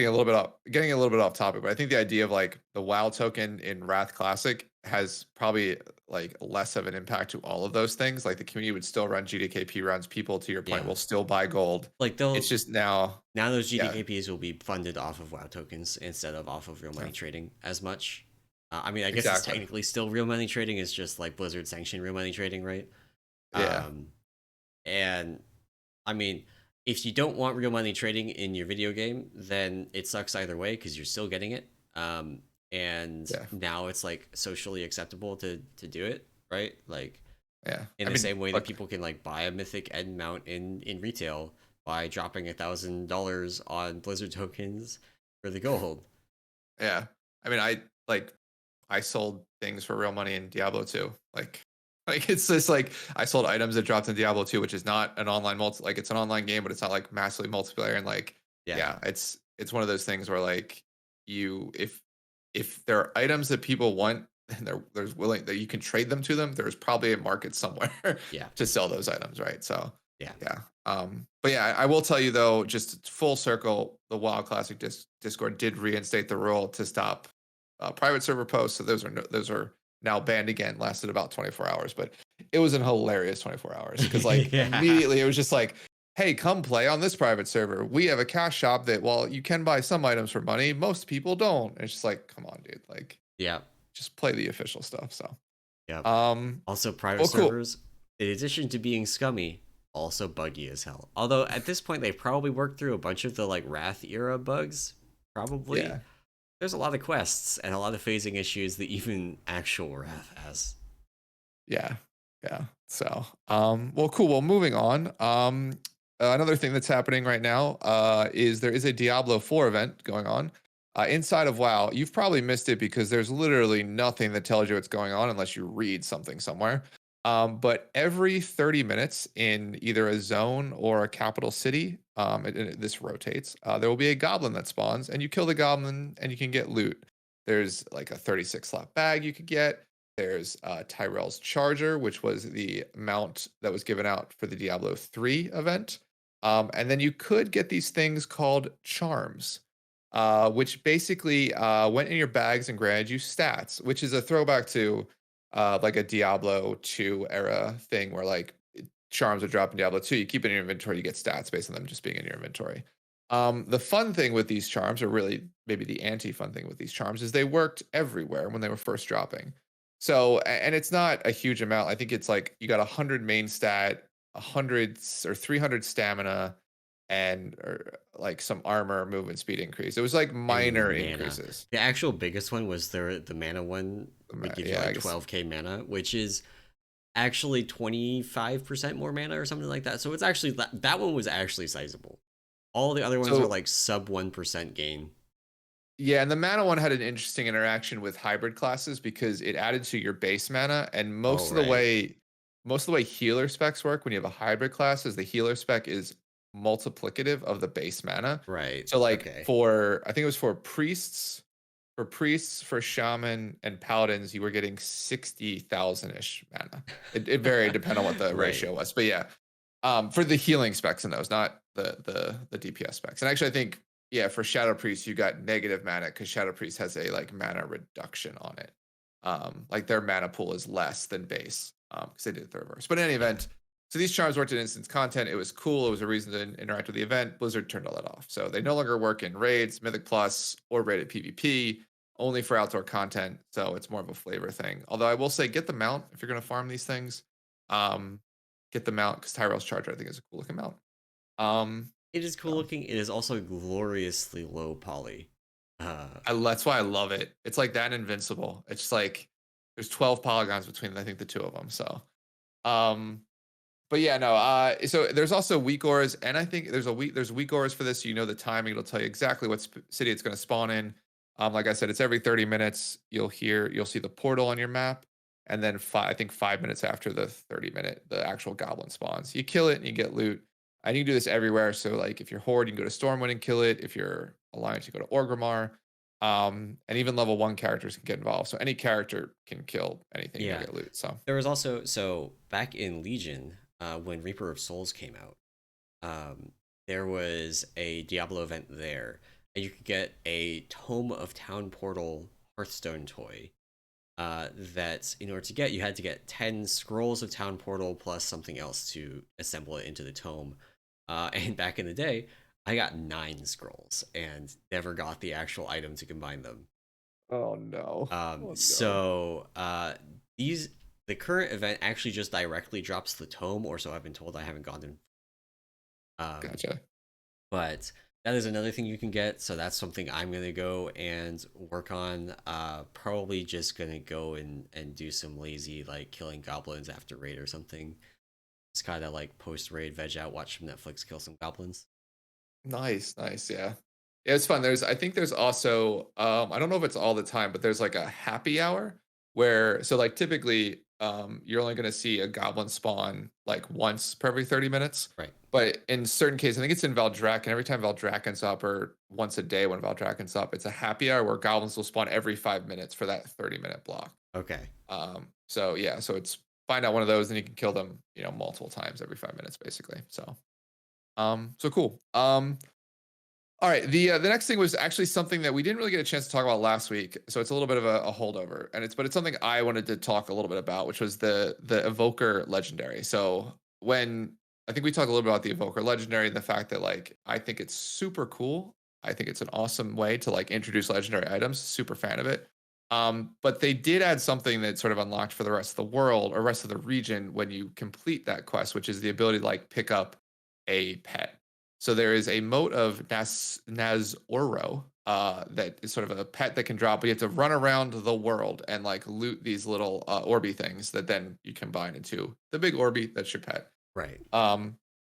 getting a little bit off topic, but I think the idea of like the WoW token in Wrath Classic has probably like less of an impact to all of those things. Like the community would still run GDKP runs. People, to your point, Yeah. will still buy gold. Like It's they'll just now, now those yeah, GDKPs will be funded off of WoW tokens instead of off of real yeah, money trading as much. I mean, I guess it's exactly, technically still real money trading. It's just like Blizzard sanctioned real money trading, right? yeah, Um, and I mean, if you don't want real money trading in your video game, then it sucks either way because you're still getting it. And yeah, now it's like socially acceptable to do it, right? Like yeah. in I the mean, same way that look, people can like buy a mythic end mount in retail by dropping $1,000 on Blizzard tokens for the gold. yeah. I mean, I sold things for real money in Diablo 2. Like it's just like I sold items that dropped in Diablo 2, which is not an online like it's an online game, but it's not like massively multiplayer. And like, Yeah, yeah, it's one of those things where like you if there are items that people want and there's willing that you can trade them to them, there's probably a market somewhere yeah, to sell those items, right? So yeah. yeah. But yeah, I will tell you though, just full circle, the WoW Classic Discord did reinstate the rule to stop private server posts. So those are now banned again. Lasted about 24 hours, but it was an hilarious 24 hours because like Yeah, immediately it was just like, hey, come play on this private server. We have a cash shop that while you can buy some items for money, most people don't. And it's just like, come on, dude, like yeah, just play the official stuff. So yeah. um, Also, private well, cool. servers, in addition to being scummy, also buggy as hell. Although at this point they probably worked through a bunch of the like Wrath era bugs. Probably Yeah. there's a lot of quests and a lot of phasing issues that even actual Wrath has. Yeah. Yeah. So, well, cool. Well, moving on. Another thing that's happening right now is there is a Diablo 4 event going on inside of WoW. You've probably missed it because there's literally nothing that tells you what's going on unless you read something somewhere. But every 30 minutes in either a zone or a capital city, this rotates, there will be a goblin that spawns, and you kill the goblin and you can get loot. There's like a 36 slot bag you could get. There's Tyrell's Charger, which was the mount that was given out for the Diablo 3 event. And then you could get these things called charms, which basically went in your bags and granted you stats, which is a throwback to like a Diablo 2 era thing where like charms would drop in Diablo 2. You keep it in your inventory, you get stats based on them just being in your inventory. The fun thing with these charms, or really maybe the anti-fun thing with these charms, is they worked everywhere when they were first dropping. So, and it's not a huge amount. I think it's like you got 100 main stat, 100 or 300 stamina, and or like some armor, movement speed increase. It was like And minor mana. increases. The actual biggest one was the mana one that gives you Yeah, I like guess. 12k mana, which is actually 25% more mana or something like that. So it's actually that one was actually sizable. All the other ones are So like sub 1% gain. yeah, and the mana one had an interesting interaction with hybrid classes because it added to your base mana, and Oh, right. most of the way healer specs work when you have a hybrid class is the healer spec is multiplicative of the base mana. Right. So like Okay. for I think it was for priests, for shaman and paladins, you were getting 60,000 ish mana. It varied depending on what the Right. ratio was, but yeah, for the healing specs in those, not the DPS specs. And actually, I think yeah, for Shadow Priest, you got negative mana because Shadow Priest has a like mana reduction on it. Like their mana pool is less than base because they did it the reverse. But in any Yeah. event, so these charms worked in instance content. It was cool. It was a reason to interact with the event. Blizzard turned all that off. So they no longer work in raids, Mythic Plus, or rated PvP, only for outdoor content. So it's more of a flavor thing. Although I will say, get the mount if you're going to farm these things. Um, get the mount because Tyrell's Charger I think is a cool looking mount. It is cool So looking. It is also gloriously low poly. that's why I love it. It's like that and Invincible. It's like there's 12 polygons between I think the two of them. So um but yeah, no. So there's also weak auras, and I think there's weak auras for this. So you know the timing; it'll tell you exactly what city it's going to spawn in. Like I said, it's every 30 minutes. You'll see the portal on your map, and then I think 5 minutes after the 30-minute, the actual goblin spawns. You kill it and you get loot. And you can do this everywhere. So like if you're Horde, you can go to Stormwind and kill it. If you're Alliance, you go to Orgrimmar. And even level 1 characters can get involved. So any character can kill anything and you'll yeah, get loot. So there was also so back in Legion, when Reaper of Souls came out, there was a Diablo event there, and you could get a Tome of Town Portal Hearthstone toy. That in order to get, you had to get 10 scrolls of Town Portal plus something else to assemble it into the tome. And back in the day, I got 9 scrolls and never got the actual item to combine them. oh no. Um, Oh no. so uh, these the current event actually just directly drops the tome, or so I've been told. I haven't gone in. Um, Gotcha. but that is another thing you can get. So that's something I'm gonna go and work on. Probably just gonna go and do some lazy like killing goblins after raid or something. It's kind of like post raid veg out, watch some Netflix, kill some goblins. Nice, nice, yeah. Yeah, it's fun. I think there's also I don't know if it's all the time, but there's like a happy hour where so like typically you're only gonna see a goblin spawn like once per every 30 minutes. Right. But in certain cases, I think it's in Valdrakken, every time Valdrakken's up or once a day when Valdrakken's up, it's a happy hour where goblins will spawn every 5 minutes for that 30-minute block. Okay. So yeah, so it's find out one of those and you can kill them, multiple times every 5 minutes basically. So cool. All right. The next thing was actually something that we didn't really get a chance to talk about last week, so it's a little bit of a holdover, and it's something I wanted to talk a little bit about, which was the Evoker Legendary. So when I think we talked a little bit about the Evoker Legendary and the fact that like I think it's super cool. I think it's an awesome way to like introduce legendary items. Super fan of it. But they did add something that sort of unlocked for the rest of the world or rest of the region when you complete that quest, which is the ability to like pick up a pet. So there is a mote of Nazoro that is sort of a pet that can drop, but you have to run around the world and like loot these little Orby things that then you combine into the big Orby that's your pet. Right.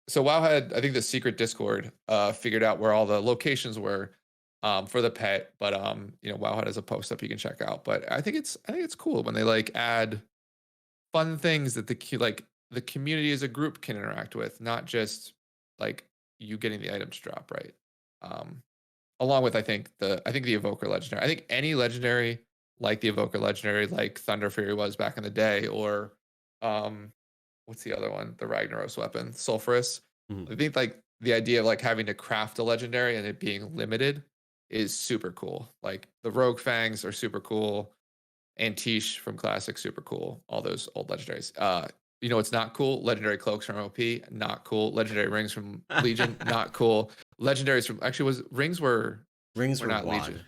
So WoW had, I think, the secret Discord figured out where all the locations were for the pet, but WoW had as a post up you can check out. But I think it's cool when they like add fun things that the community as a group can interact with, not just like you getting the item to drop, right? Um, Along with I think the Evoker Legendary. I think any legendary like the Evoker Legendary, like Thunder Fury was back in the day, or um, what's the other one? The Ragnaros weapon, Sulfurous. Mhm. I think like the idea of like having to craft a legendary and it being limited is super cool. Like the Rogue Fangs are super cool. Antiche from Classic, super cool. All those old legendaries. It's not cool. Legendary cloaks from OP, not cool. Legendary rings from Legion, not cool. Legendaries from actually was rings Rings were were not Legion. WAD.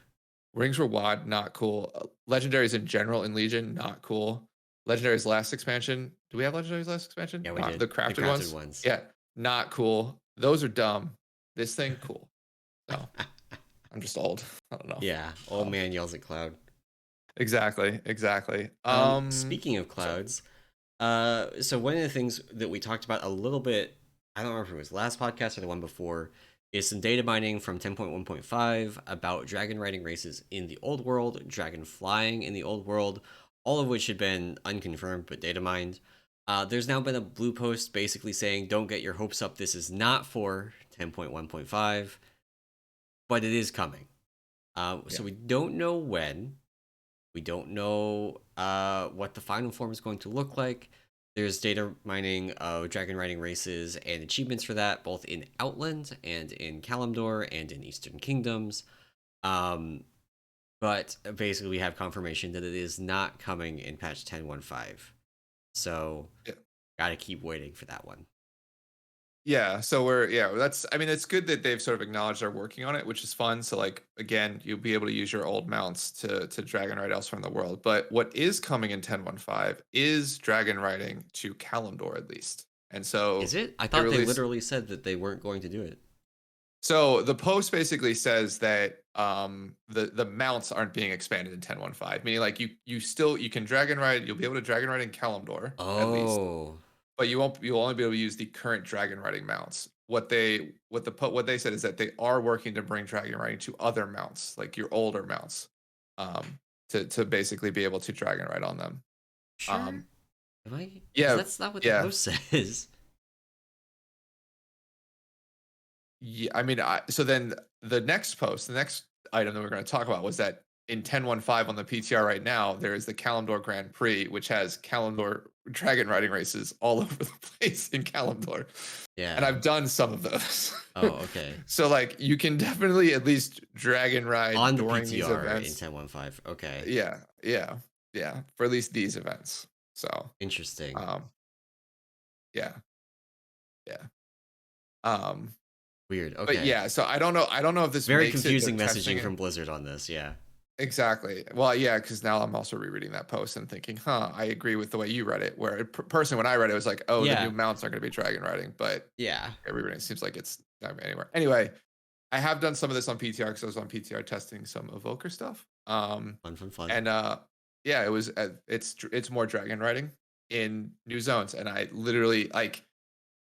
Rings were WAD, not cool. Legendaries in general in Legion, not cool. Legendaries last expansion. Do we have legendaries last expansion? Yeah, we Not did the the crafted crafted ones. ones. Yeah, not cool. Those are dumb. This thing, cool. So I'm just old. I don't know. Yeah, old Um, man yells at cloud. exactly, exactly. Speaking of So clouds, so one of the things that we talked about a little bit, I don't remember if it was the last podcast or the one before, is some data mining from 10.1.5 about dragon riding races in the old world, dragon flying in the old world, all of which had been unconfirmed but data mined. There's now been a blue post basically saying, don't get your hopes up, this is not for 10.1.5, but it is coming. So yeah, we don't know when. We don't know what the final form is going to look like. There's data mining of dragon riding races and achievements for that, both in Outland and in Kalimdor and in Eastern Kingdoms. Um, but basically, we have confirmation that it is not coming in patch 10.1.5. So, yeah. gotta keep waiting for that one. Yeah, so that's I mean it's good that they've sort of acknowledged they're working on it, which is fun. So like again, you'll be able to use your old mounts to dragon ride elsewhere in the world. But what is coming in 10.1.5 is dragon riding to Kalimdor at least. And Is so it? I they thought they released literally said that they weren't going to do it. So the post basically says that the mounts aren't being expanded in 10.1.5, meaning like you can dragon ride, you'll be able to dragon ride in Kalimdor at least, Oh, but you'll only be able to use the current dragon riding mounts. What they said is that they are working to bring dragon riding to other mounts, like your older mounts, um, to basically be able to dragon ride on them. sure. Um, Am I? Because yeah, that's not what the yeah. post says. Yeah, I mean, so then the next post, the next item that we're going to talk about was that in 10.1.5 on the PTR right now, there is the Kalimdor Grand Prix, which has Kalimdor dragon riding races all over the place in Kalimdor. And Yeah. I've done some of those. Oh, okay. So like you can definitely at least dragon ride On the during these PTR in events. 10.1.5. Okay. Yeah, yeah, yeah, for at least these events. So, Interesting. um, yeah, yeah. Um, Weird. but Okay. yeah, so I don't know if this Very makes it they're confusing testing messaging it. from Blizzard on this. Yeah. Exactly. Well, yeah, because now I'm also rereading that post and thinking, huh, I agree with the way you read it. Where personally, when I read it, it was like, oh, the new Yeah. mounts are going to be dragon riding, but Yeah. rereading it seems like it's not anywhere. Anyway, I have done some of this on PTR because I was on PTR testing some Evoker stuff. Fun, fun, fun. And yeah, it was it's more dragon riding in new zones, and I literally like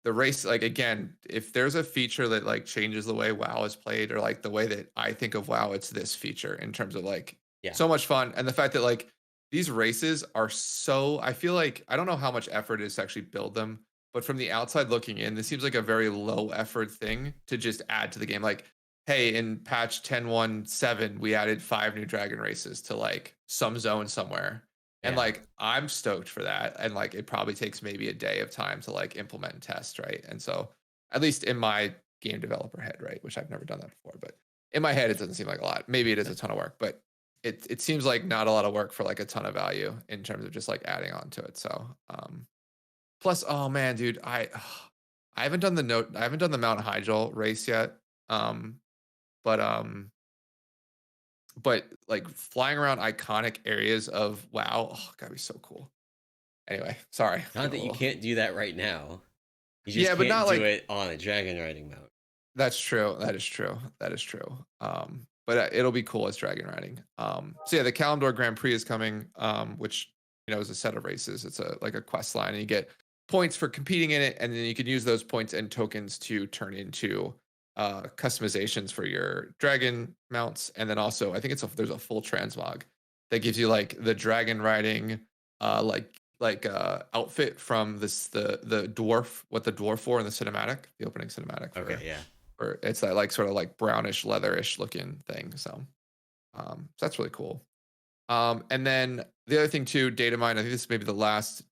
the race, like again, if there's a feature that like changes the way WoW is played or like the way that I think of WoW, it's this feature in terms of like Yeah. so much fun. And the fact that like these races are so, I feel like I don't know how much effort it is to actually build them, but from the outside looking in, this seems like a very low effort thing to just add to the game. Like, hey, in patch 10.1.7, we added 5 new dragon races to like some zone somewhere. And Yeah. like I'm stoked for that. And like it probably takes maybe a day of time to like implement and test, right? And so at least in my game developer head, right, which I've never done that before, but in my head it doesn't seem like a lot. Maybe it is a ton of work, but it seems like not a lot of work for like a ton of value in terms of just like adding on to it. So plus, oh man, dude, I haven't done I haven't done the Mount Hyjal race yet. Um but like flying around iconic areas of WoW, oh, gotta be so cool. Anyway, sorry, Not got a that you little. can't do that right now. You just Yeah, but can't not do like it on a dragon riding mount. that's true. That is true. That is true. But it'll be cool as dragon riding. So yeah, the Kalimdor Grand Prix is coming, which is a set of races. It's a like a quest line, and you get points for competing in it, and then you can use those points and tokens to turn into customizations for your dragon mounts, and then also I think there's a full transmog that gives you like the dragon riding, outfit from the dwarf, what the dwarf wore in the cinematic, the opening cinematic Okay, yeah. for it's that like sort of like brownish leatherish looking thing. So so that's really cool. And then the other thing too, data mine. I think this is maybe the last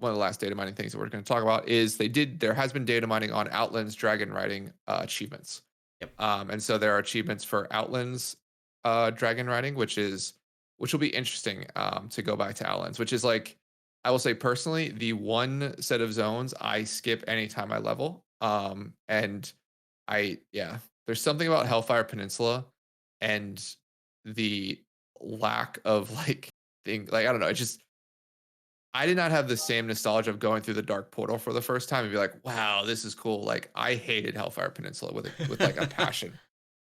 one of the last data mining things that we're going to talk about is there has been data mining on Outland's dragon riding achievements. Yep. And so there are achievements for Outland's dragon riding, which will be interesting to go back to Outlands, which is like I will say personally, the one set of zones I skip anytime I level. And yeah, there's something about Hellfire Peninsula and the lack of like thing, like I don't know, it just I did not have the same nostalgia of going through the dark portal for the first time and be like, wow, this is cool. Like I hated Hellfire Peninsula with like a passion.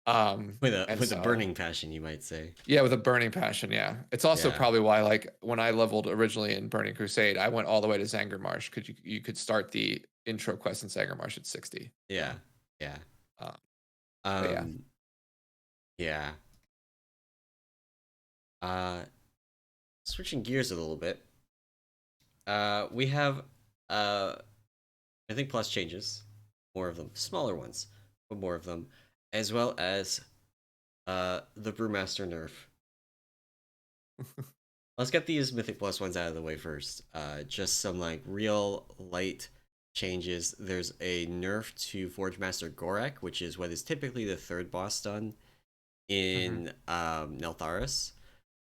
And With a so burning passion, you might say. yeah, with a burning passion, yeah. It's also Yeah. probably why like when I leveled originally in Burning Crusade, I went all the way to Zangarmarsh because you could start the intro quest in Zangarmarsh at 60. Yeah. So Yeah. uh, but yeah. Um yeah. Uh Switching gears a little bit. We have uh I think plus changes, more of them, smaller ones, but more of them, as well as the Brewmaster nerf. Let's get these Mythic Plus ones out of the way first. Just some like real light changes. There's a nerf to Forge Master Gorak, which is what is typically the third boss done Hmm. in Neltharis.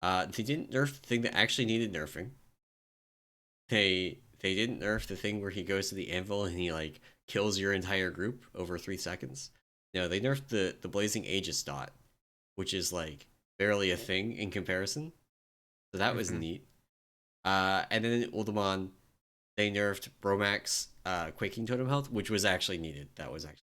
They didn't nerf the thing that actually needed nerfing. They didn't nerf the thing where he goes to the anvil and he like kills your entire group over 3 seconds. No, they nerfed the Blazing Aegis dot, which is like barely a thing in comparison. So that was Hmm. neat. And then in Uldaman, they nerfed Bromax Quaking Totem Health, which was actually needed. That was actually.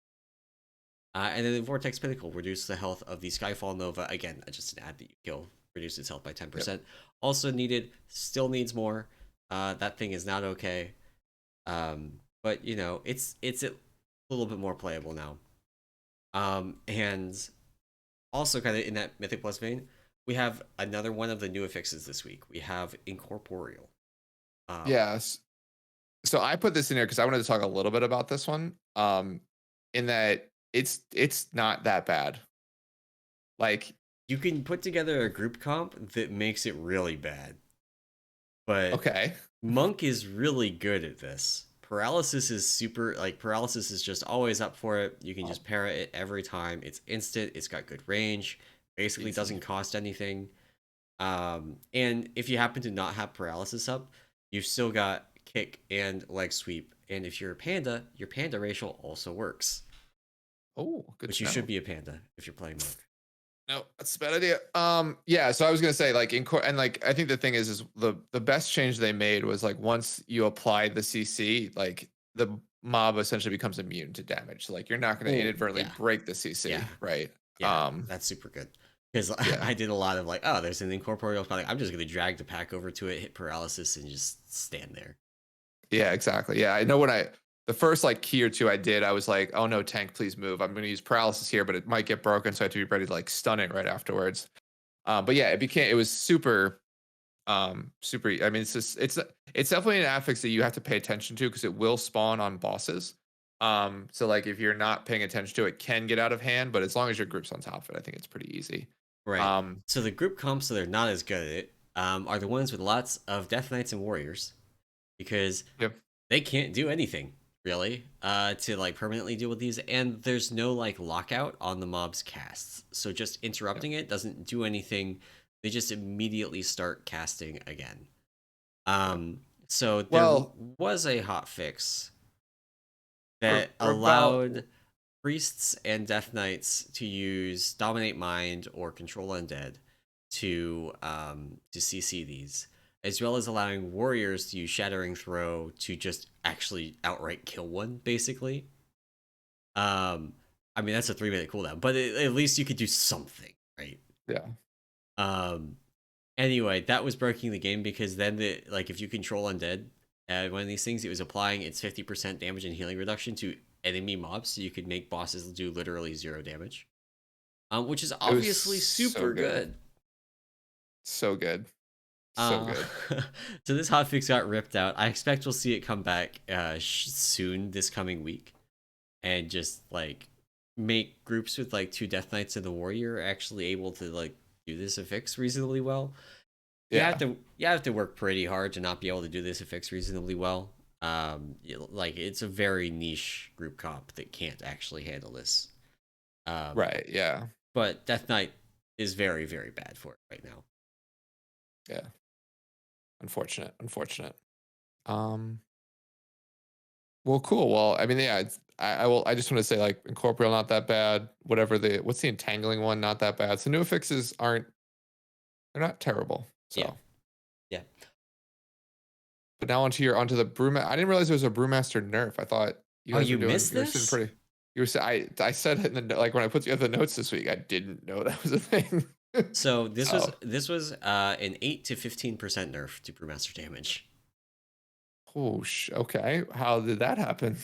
And then the Vortex Pinnacle reduces the health of the Skyfall Nova. Again, just an ad that you kill, reduces its health by Yep. 10%. Also needed, still needs more. That thing is not okay. But you know, it's a little bit more playable now. And also kind of in that Mythic Plus vein, we have another one of the new affixes this week. We have Incorporeal. Um, Yes. So I put this in here because I wanted to talk a little bit about this one. In that it's not that bad. Like, you can put together a group comp that makes it really bad, but okay. Monk is really good at this. Paralysis is super, like, Paralysis is just always up for it. You can Oh, just para it every time. It's instant, it's got good range, basically easy. doesn't cost anything. And if you happen to not have Paralysis up, you've still got kick and leg sweep. And if you're a panda, your panda racial also works. Oh, good But to you should know. be a panda if you're playing Monk. No, that's a bad idea. Yeah. So I was gonna say, like, and like, I think the thing is the best change they made was like once you apply the CC, like the mob essentially becomes immune to damage. So like you're not gonna Oh, inadvertently yeah. break the Yeah. CC, right? Yeah. That's super good. Because Yeah, I did a lot of like, oh, there's an incorporeal spot. Like, I'm just going to drag the pack over to it, hit paralysis, and just stand there. yeah, exactly. Yeah, I know when the first like key or two I did, I was like, oh no, tank, please move. I'm gonna use paralysis here, but it might get broken, so I have to be ready to like stun it right afterwards. But yeah, it was super. I mean, it's definitely an affix that you have to pay attention to because it will spawn on bosses. So like if you're not paying attention to it, it can get out of hand, but as long as your group's on top of it, I think it's pretty easy. Right. um So the group comps that are not as good at it are the ones with lots of Death Knights and Warriors because yep. they can't do anything really to like permanently deal with these, and there's no like lockout on the mob's casts. So just Yep. interrupting it doesn't do anything. They just immediately start casting again. Yep. So there Well, was a hot fix that for about allowed priests and death knights to use dominate mind or control undead to CC these, as well as allowing warriors to use shattering throw to just actually outright kill one, basically. Um, I mean that's a 3 minute cooldown, but at least you could do something, right? yeah. Um, Anyway, that was breaking the game because then the like if you control undead, one of these things, it was applying its 50% damage and healing reduction to enemy mobs, so you could make bosses do literally 0 damage. Which is It was obviously so super good. good. So good. So Uh, good. so this hotfix got ripped out. I expect we'll see it come back soon this coming week, and just like make groups with like 2 Death Knights and the Warrior actually able to like do this affix reasonably well. Yeah. You have to work pretty hard to not be able to do this affix reasonably well. Like it's a very niche group comp that can't actually handle this. Um, Right. Yeah. but Death Knight is very very bad for it right now. Yeah. Unfortunate. Unfortunate. Um Well, cool. Well, I mean, yeah, I will. I just want to say, like, Incorporeal, not that bad. Whatever what's the entangling one, not that bad. So new fixes aren't, they're not terrible. Yeah, So, yeah. but now onto the Brewmaster. I didn't realize there was a Brewmaster nerf. I thought you Oh, guys you were missed you were sitting this? pretty. You were I said it in the like when I put together the notes this week. I didn't know that was a thing. So Oh, this was an 8 to 15% nerf to brewmaster damage. okay. How did that happen?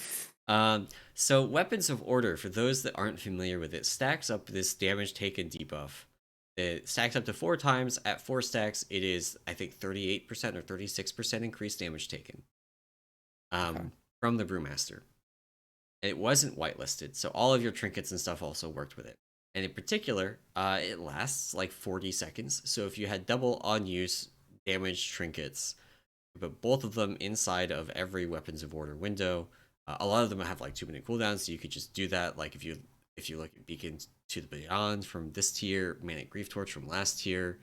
So Weapons of Order, for those that aren't familiar with it, stacks up this damage taken debuff. It stacks up to 4 times. At 4 stacks, it is I think 38% or 36% increased damage taken. Okay. From the Brewmaster. And it wasn't whitelisted, so all of your trinkets and stuff also worked with it. And in particular, it lasts like 40 seconds. So if you had double on use damage trinkets, but both of them inside of every Weapons of Order window, a lot of them have like 2 minute cooldowns, so you could just do that. Like if you look at Beacon to the Beyond from this tier, Manic Grief Torch from last tier,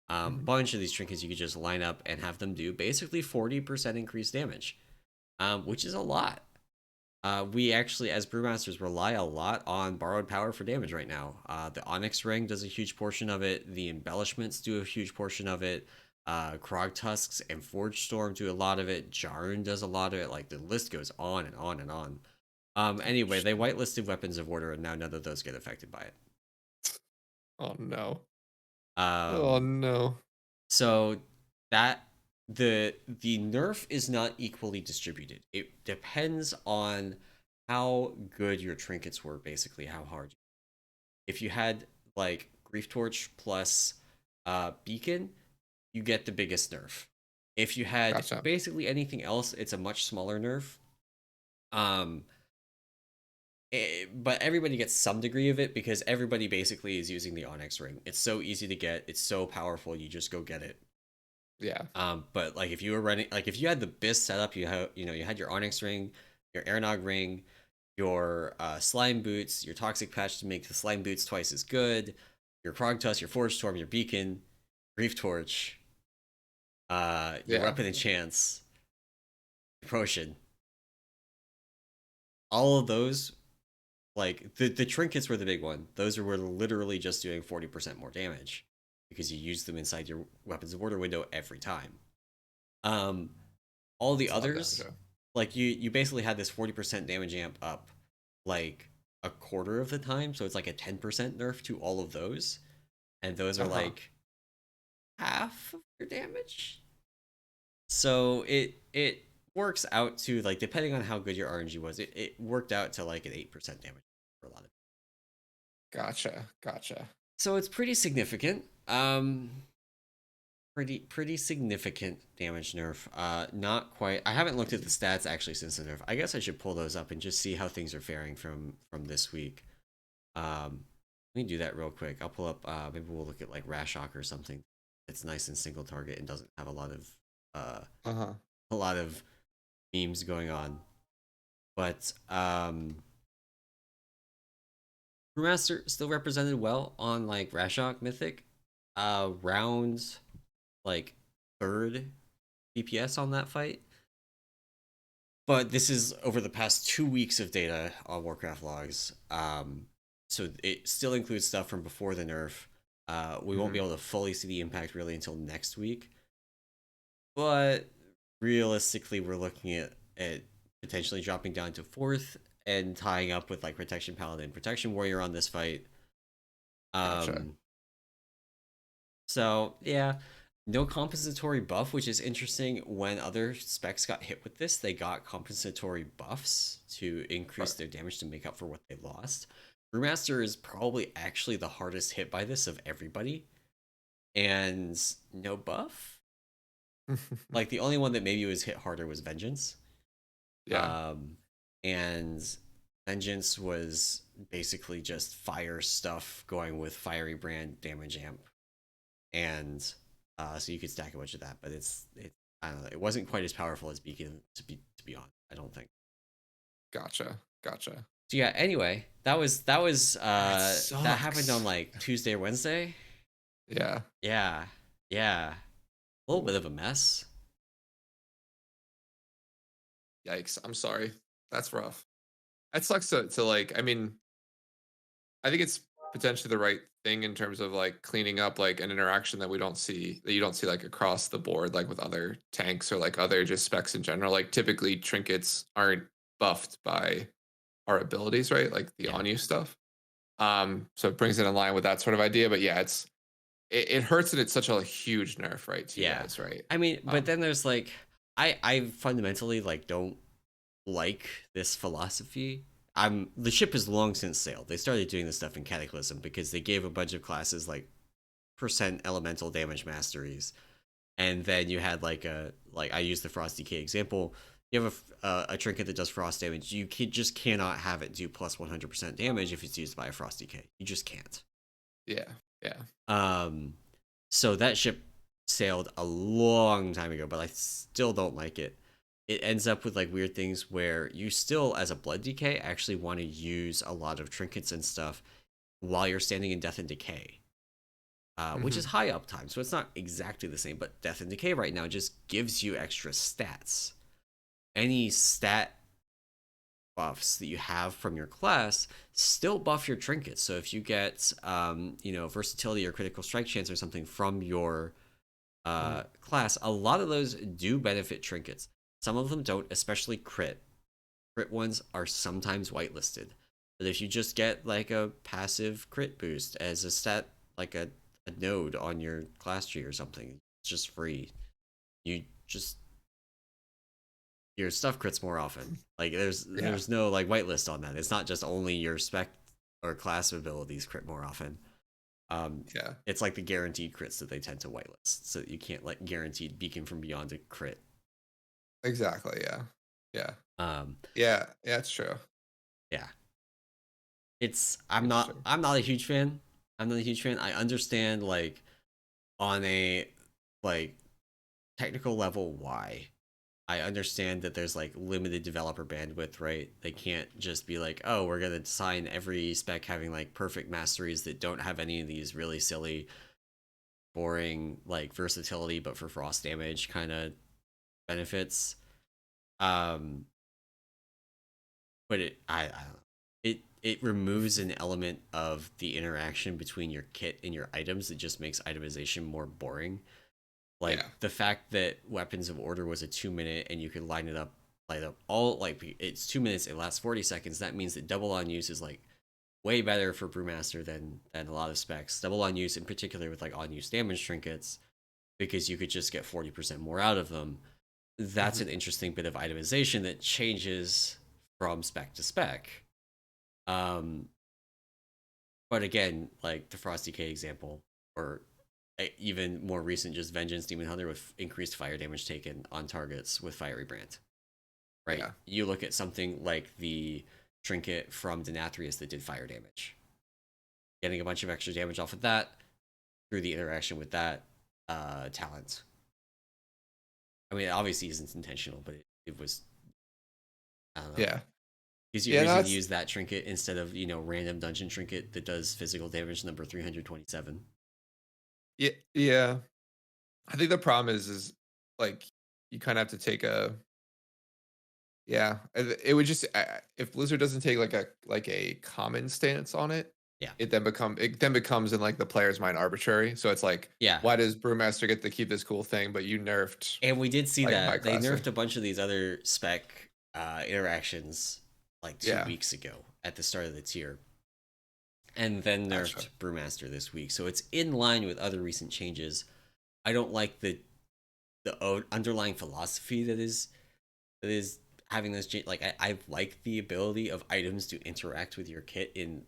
Mhm. bunch of these trinkets you could just line up and have them do basically 40% increased damage, which is a lot. We actually, as brewmasters, rely a lot on borrowed power for damage right now. The Onyx Ring does a huge portion of it. The embellishments do a huge portion of it. Krog Tusks and Forge Storm do a lot of it. Jarn does a lot of it. Like the list goes on and on and on. Anyway, they whitelisted weapons of order, and now none of those get affected by it. Oh no. Oh Um, no. so that the nerf is not equally distributed. It depends on how good your trinkets were, basically how hard. If you had like Grief Torch plus Beacon, you get the biggest nerf. If you had Gotcha. basically anything else, it's a much smaller nerf. Um, but everybody gets some degree of it because everybody basically is using the Onyx ring. It's so easy to get. It's so powerful. You just go get it. Yeah. But like if you were running, like if you had the BIS setup, you had your Onyx ring, your Airnog ring, your slime boots, your toxic patch to make the slime boots twice as good, your Prog Tusk, your Forge Storm, your Beacon, Grief Torch, your Yeah. Weapon and Chance, your Potion. All of those, like the trinkets were the big one. Those were literally just doing 40% more damage because you use them inside your weapons of order window every time. Um, all the It's a lot of damage. others, like you basically had this 40% damage amp up like a quarter of the time, so it's like a 10% nerf to all of those, and those are Uh-huh. like half of your damage. So it works out to like depending on how good your RNG was, it worked out to like an 8% damage for a lot of. Gotcha. Gotcha. So it's pretty significant. Pretty significant damage nerf. Not quite. I haven't looked at the stats actually since the nerf. I guess I should pull those up and just see how things are faring from this week. Let me do that real quick. I'll pull up. Maybe we'll look at like Rashok or something. It's nice and single target and doesn't have uh Uh-huh. a lot of memes going on. But Brewmaster still represented well on like Rashok Mythic. Round like third DPS on that fight. But this is over the past 2 weeks of data on Warcraft logs. So it still includes stuff from before the nerf. We won't be Mm-hmm. able to fully see the impact really until next week. But realistically, we're looking at potentially dropping down to fourth and tying up with like Protection Paladin, Protection Warrior on this fight. Gotcha. Um, So yeah, no compensatory buff, which is interesting. When other specs got hit with this, they got compensatory buffs to increase Right. their damage to make up for what they lost. Brewmaster is probably actually the hardest hit by this of everybody, and no buff. Like the only one that maybe was hit harder was Vengeance. Yeah. Um, and Vengeance was basically just fire stuff going with Fiery Brand damage amp and so you could stack a bunch of that, but it I don't know. It wasn't quite as powerful as Beacon to be honest. I don't think. Gotcha. Gotcha. So yeah. Anyway, That that happened on sucks. like Tuesday or Wednesday. Yeah. Yeah, yeah, a little bit of a mess. Yikes. I'm sorry. That's rough. That sucks to like, I mean, I think it's potentially the right thing in terms of like cleaning up like an interaction that we don't see that you don't see like across the board like with other tanks or like other just specs in general. Like typically trinkets aren't buffed by our abilities, right? Like the Yeah, on you stuff. So it brings it in line with that sort of idea. But yeah, it hurts that it's such a huge nerf, right, to you yeah. guys, right? I mean, but Um, then there's like I fundamentally like don't like this philosophy. The ship has long since sailed. They started doing this stuff in Cataclysm because they gave a bunch of classes like percent elemental damage masteries, and then you had like I used the Frost Decay example. You have a trinket that does frost damage. Just cannot have it do plus 100% damage if it's used by a Frost Decay. You just can't. yeah, yeah. Um, so that ship sailed a long time ago, but I still don't like it. It ends up with like weird things where you still, as a blood decay, actually want to use a lot of trinkets and stuff while you're standing in death and decay, which is Hmm. high uptime. So it's not exactly the same, but death and decay right now just gives you extra stats. Any stat buffs that you have from your class still buff your trinkets. So if you get, versatility or critical strike chance or something from your Hmm. class, a lot of those do benefit trinkets. Some of them don't, especially crit. crit ones are sometimes whitelisted. But if you just get like a passive crit boost as a stat, like a node on your class tree or something, it's just free. You just your stuff crits more often. Like there's no like whitelist on that. It's not just only your spec or class abilities crit more often. Yeah. It's like the guaranteed crits that they tend to whitelist, so that you can't like guaranteed Beacon from Beyond to crit. Exactly. Yeah. Yeah. Um, Yeah. Yeah. It's true. yeah, it's It's true. I'm not a huge fan. I'm not a huge fan. I understand like on a like technical level why. I understand that there's like limited developer bandwidth, right? They can't just be like, oh, we're gonna design every spec having like perfect masteries that don't have any of these really silly, boring like versatility, but for frost damage kind of benefits. Um, but I don't know. It removes an element of the interaction between your kit and your items that just makes itemization more boring. Like Yeah. the fact that Weapons of Order was a 2 minute and you could light up all like it's 2 minutes, it lasts 40 seconds. That means that double on use is like way better for Brewmaster than a lot of specs. Double on use in particular with like on use damage trinkets, because you could just get 40% more out of them. That's Hmm. an interesting bit of itemization that changes from spec to spec. Um, but again, like the Frosty K example, or even more recent, just Vengeance Demon Hunter with increased fire damage taken on targets with Fiery Brand. Right? Yeah. You look at something like the trinket from Denathrius that did fire damage, getting a bunch of extra damage off of that through the interaction with that talent. I mean, it obviously isn't intentional, but it was, I don't know. Yeah. Gives you a Yeah. No, reason to it's use that trinket instead of, random dungeon trinket that does physical damage number 327. yeah. Yeah. I think the problem is like you kind of have to take a yeah. It would just if Blizzard doesn't take like a common stance on it, Yeah. it then becomes in like the player's mind arbitrary. So it's like, Yeah. why does Brewmaster get to keep this cool thing, but you nerfed And we did see like my that they class thing? nerfed a bunch of these other spec interactions like two Yeah, weeks ago at the start of the tier, and then gotcha. nerfed Brewmaster this week. So it's in line with other recent changes. I don't like the underlying philosophy that is having this change. Like I like the ability of items to interact with your kit in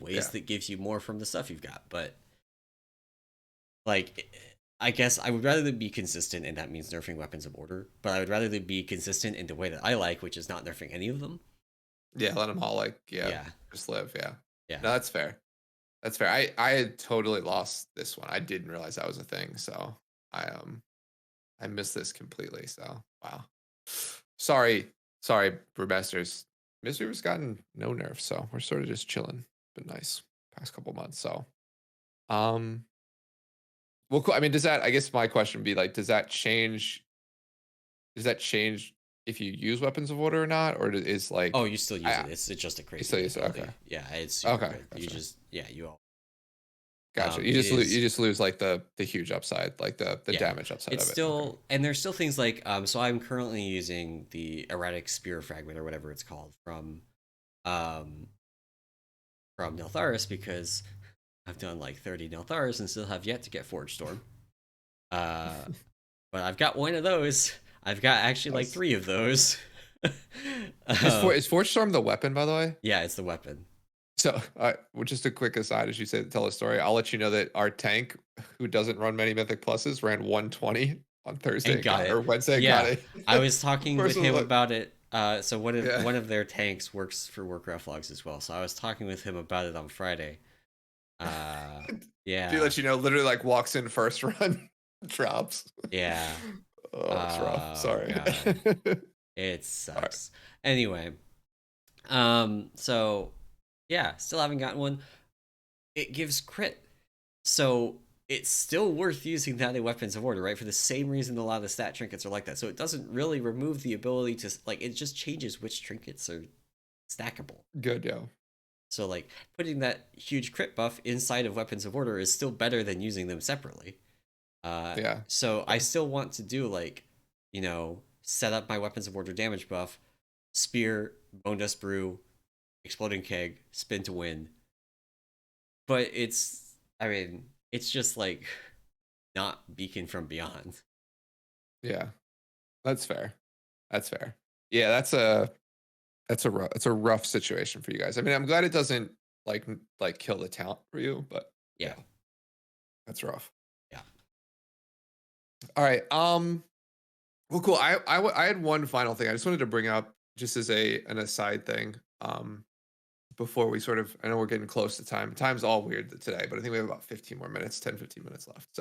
ways Yeah, that gives you more from the stuff you've got, but like I guess I would rather than be consistent, and that means nerfing Weapons of Order, but I would rather than be consistent in the way that I like, which is not nerfing any of them. yeah. Let them all like Yeah, just live. Yeah, yeah, no, that's fair. That's fair. I had totally lost this one. I didn't realize that was a thing. So I missed this completely. So wow. Sorry, sorry, Brewmasters. Misery's gotten no nerfs, so we're sort of just chilling. Been nice past couple months. So um well cool. I mean, does that I guess my question would be like, does that change if you use weapons of order or not? Or is Oh, like you still use it. I It's just a you crazy still good use it? Okay. ability. Yeah, it's super Okay, good. You gotcha. just you all Gotcha. it You is just lose like the huge upside, like the yeah. damage upside It's of it. Okay. still, and there's still things like so I'm currently using the erratic spear fragment or whatever it's called um from Neltharis because I've done like 30 Neltharis and still have yet to get Forge Storm. Uh but I've got one of those. I've got actually like Nice. three of those. uh, Is Forge Storm the weapon, by the way? yeah, it's the weapon. So, well, just a quick aside, as you said, tell a story. I'll let you know that our tank, who doesn't run many Mythic Pluses, ran 120 on Thursday And and got got or it. Wednesday and got Yeah, it. I was talking with Person was him like, about it. So yeah. one of their tanks works for Warcraft logs as well. So I was talking with him about it on Friday. Uh, To yeah, let you know, literally like walks in first run, drops. yeah. Oh, it's rough. Oh Sorry. god, it All right. sucks. Anyway, so yeah, still haven't gotten one. It gives crit, so it's still worth using that in Weapons of Order, right? For the same reason a lot of the stat trinkets are like that. So it doesn't really remove the ability to like. It just changes which trinkets are stackable. Good, yo. So like putting that huge crit buff inside of Weapons of Order is still better than using them separately. Yeah. So I Yeah. still want to do like, set up my Weapons of Order damage buff spear, bone dust brew, exploding keg, spin to win. But I mean, it's just like not Beacon from Beyond. Yeah, that's fair. That's fair. Yeah, that's a rough situation for you guys. I mean, I'm glad it doesn't like kill the talent for you, but Yeah, yeah, that's rough. yeah. All right. Well, cool. I had one final thing I just wanted to bring up just as an aside thing. Before we sort of, I know we're getting close to time. Time's all weird today, but I think we have about 15 more minutes, 10, 15 minutes left.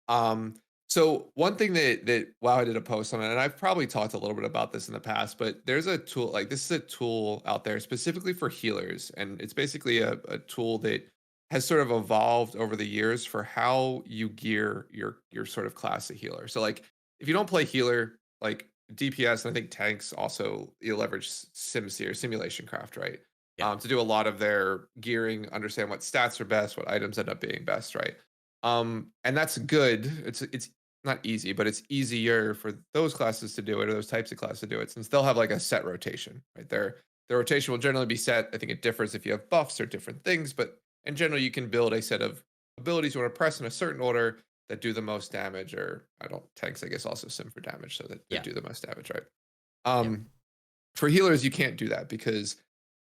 Um, so one thing that wow, I did a post on it, and I've probably talked a little bit about this in the past, but there's a tool like this is a tool out there specifically for healers, and it's basically a tool that has sort of evolved over the years for how you gear your sort of class of healer. So like if you don't play healer, like DPS, and I think tanks also you leverage SimC or simulation craft, right? Yeah. To do a lot of their gearing, understand what stats are best, what items end up being best, right? And that's good. It's not easy, but it's easier for those classes to do it or those types of classes to do it since they'll have like a set rotation, right? Their rotation will generally be set. I think it differs if you have buffs or different things, but in general, you can build a set of abilities you want to press in a certain order that do the most damage, or I don't tanks, I guess also sim for damage, so that they Yeah. do the most damage, right? Yep. For healers, you can't do that because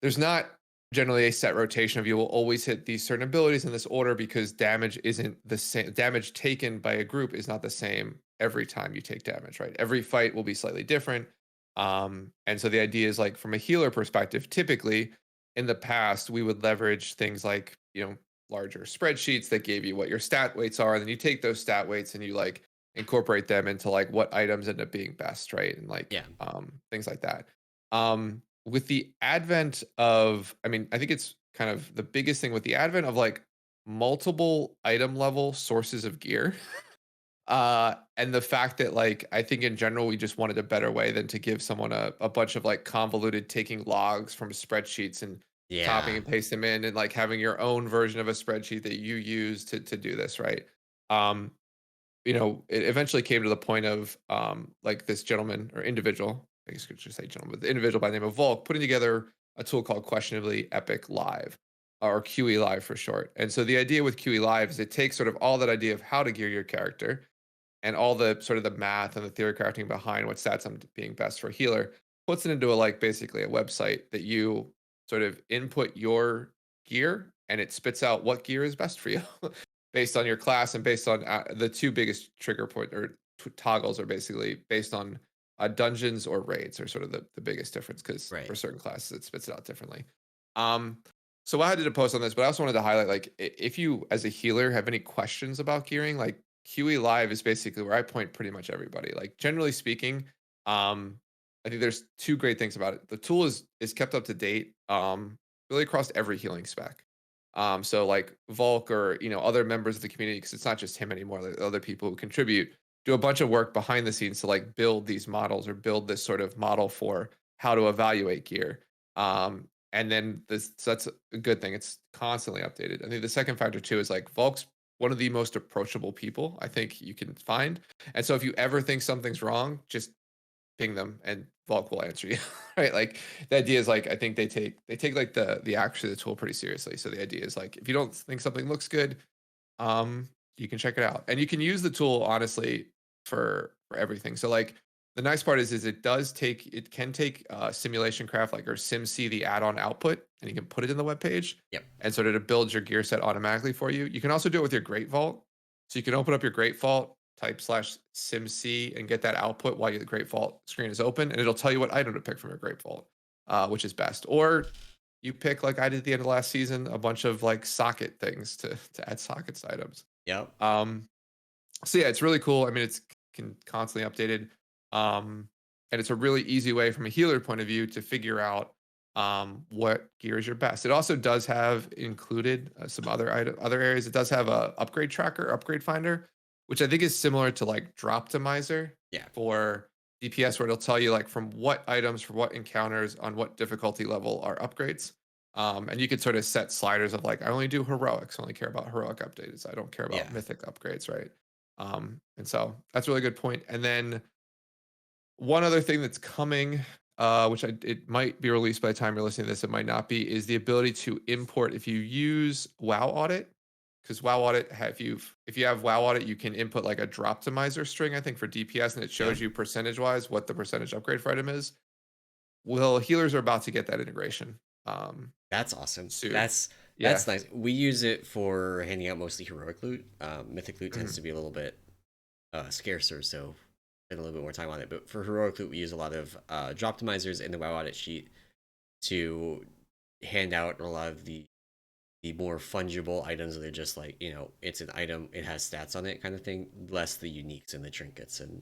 there's not generally a set rotation of you will always hit these certain abilities in this order because damage isn't the same. Damage taken by a group is not the same every time you take damage, right? Every fight will be slightly different. And so the idea is like from a healer perspective, typically in the past, we would leverage things like, larger spreadsheets that gave you what your stat weights are. And then you take those stat weights and you like incorporate them into like what items end up being best, right? And like Yeah. things like that. With the advent of, I mean, I think it's kind of the biggest thing with the advent of like multiple item level sources of gear. And the fact that like I think in general we just wanted a better way than to give someone a bunch of like convoluted taking logs from spreadsheets and copying Yeah. and paste them in and like having your own version of a spreadsheet that you use to do this, right? Um, it eventually came to the point of like this gentleman or individual, I guess I should say gentleman, but the individual by the name of Volk putting together a tool called Questionably Epic Live, or QE Live for short. And so the idea with QE Live is it takes sort of all that idea of how to gear your character and all the sort of the math and the theory crafting behind what stats I'm being best for a healer, puts it into a like basically a website that you sort of input your gear and it spits out what gear is best for you based on your class and based on the two biggest trigger point or toggles are basically based on dungeons or raids are sort of the biggest difference because Right. for certain classes it spits it out differently. Um, so I did a post on this, but I also wanted to highlight like if you as a healer have any questions about gearing, like QE Live is basically where I point pretty much everybody. Like generally speaking, I think there's two great things about it. The tool is kept up to date, really across every healing spec. So like Volk or other members of the community, because it's not just him anymore. Like other people who contribute do a bunch of work behind the scenes to like build these models or build this sort of model for how to evaluate gear. And then so that's a good thing. It's constantly updated. I think the second factor too is like Volk's one of the most approachable people I think you can find. And so if you ever think something's wrong, just ping them and Volk will answer you. Right. Like the idea is like I think they take like the actually the tool pretty seriously. So the idea is like if you don't think something looks good, you can check it out. And you can use the tool honestly for everything. So like the nice part is it can take simulation craft like or SimC the add-on output and you can put it in the web page Yep. and sort of it builds your gear set automatically for you. You can also do it with your Great Vault. So you can open up your Great Vault, type slash SimC and get that output while your Great Vault screen is open, and it'll tell you what item to pick from your Great Vault, which is best. Or you pick like I did at the end of last season, a bunch of like socket things to add sockets to items. Yep. So yeah, it's really cool. I mean, it's constantly updated, and it's a really easy way from a healer point of view to figure out what gear is your best. It also does have included some other areas. It does have a upgrade tracker, upgrade finder, which I think is similar to like Droptimizer Yeah. for DPS, where it'll tell you like from what items, for what encounters, on what difficulty level are upgrades. And you could sort of set sliders of like, I only do heroics, I only care about heroic updates. I don't care about Yeah. mythic upgrades, right? And so that's a really good point. And then one other thing that's coming, which it might be released by the time you're listening to this, it might not be, is the ability to import if you use WoW Audit. Because WoW Audit, if you have WoW Audit, you can input like a Droptimizer string, I think, for DPS, and it Yeah, shows you percentage-wise what the percentage upgrade for item is. Well, healers are about to get that integration that's awesome. soon. That's Yeah. nice. We use it for handing out mostly heroic loot. Mythic loot tends Mhm. to be a little bit scarcer, so spend a little bit more time on it. But for heroic loot, we use a lot of Droptimizers in the WoW Audit sheet to hand out a lot of the more fungible items that are just like, it's an item, it has stats on it kind of thing, less the uniques and the trinkets. And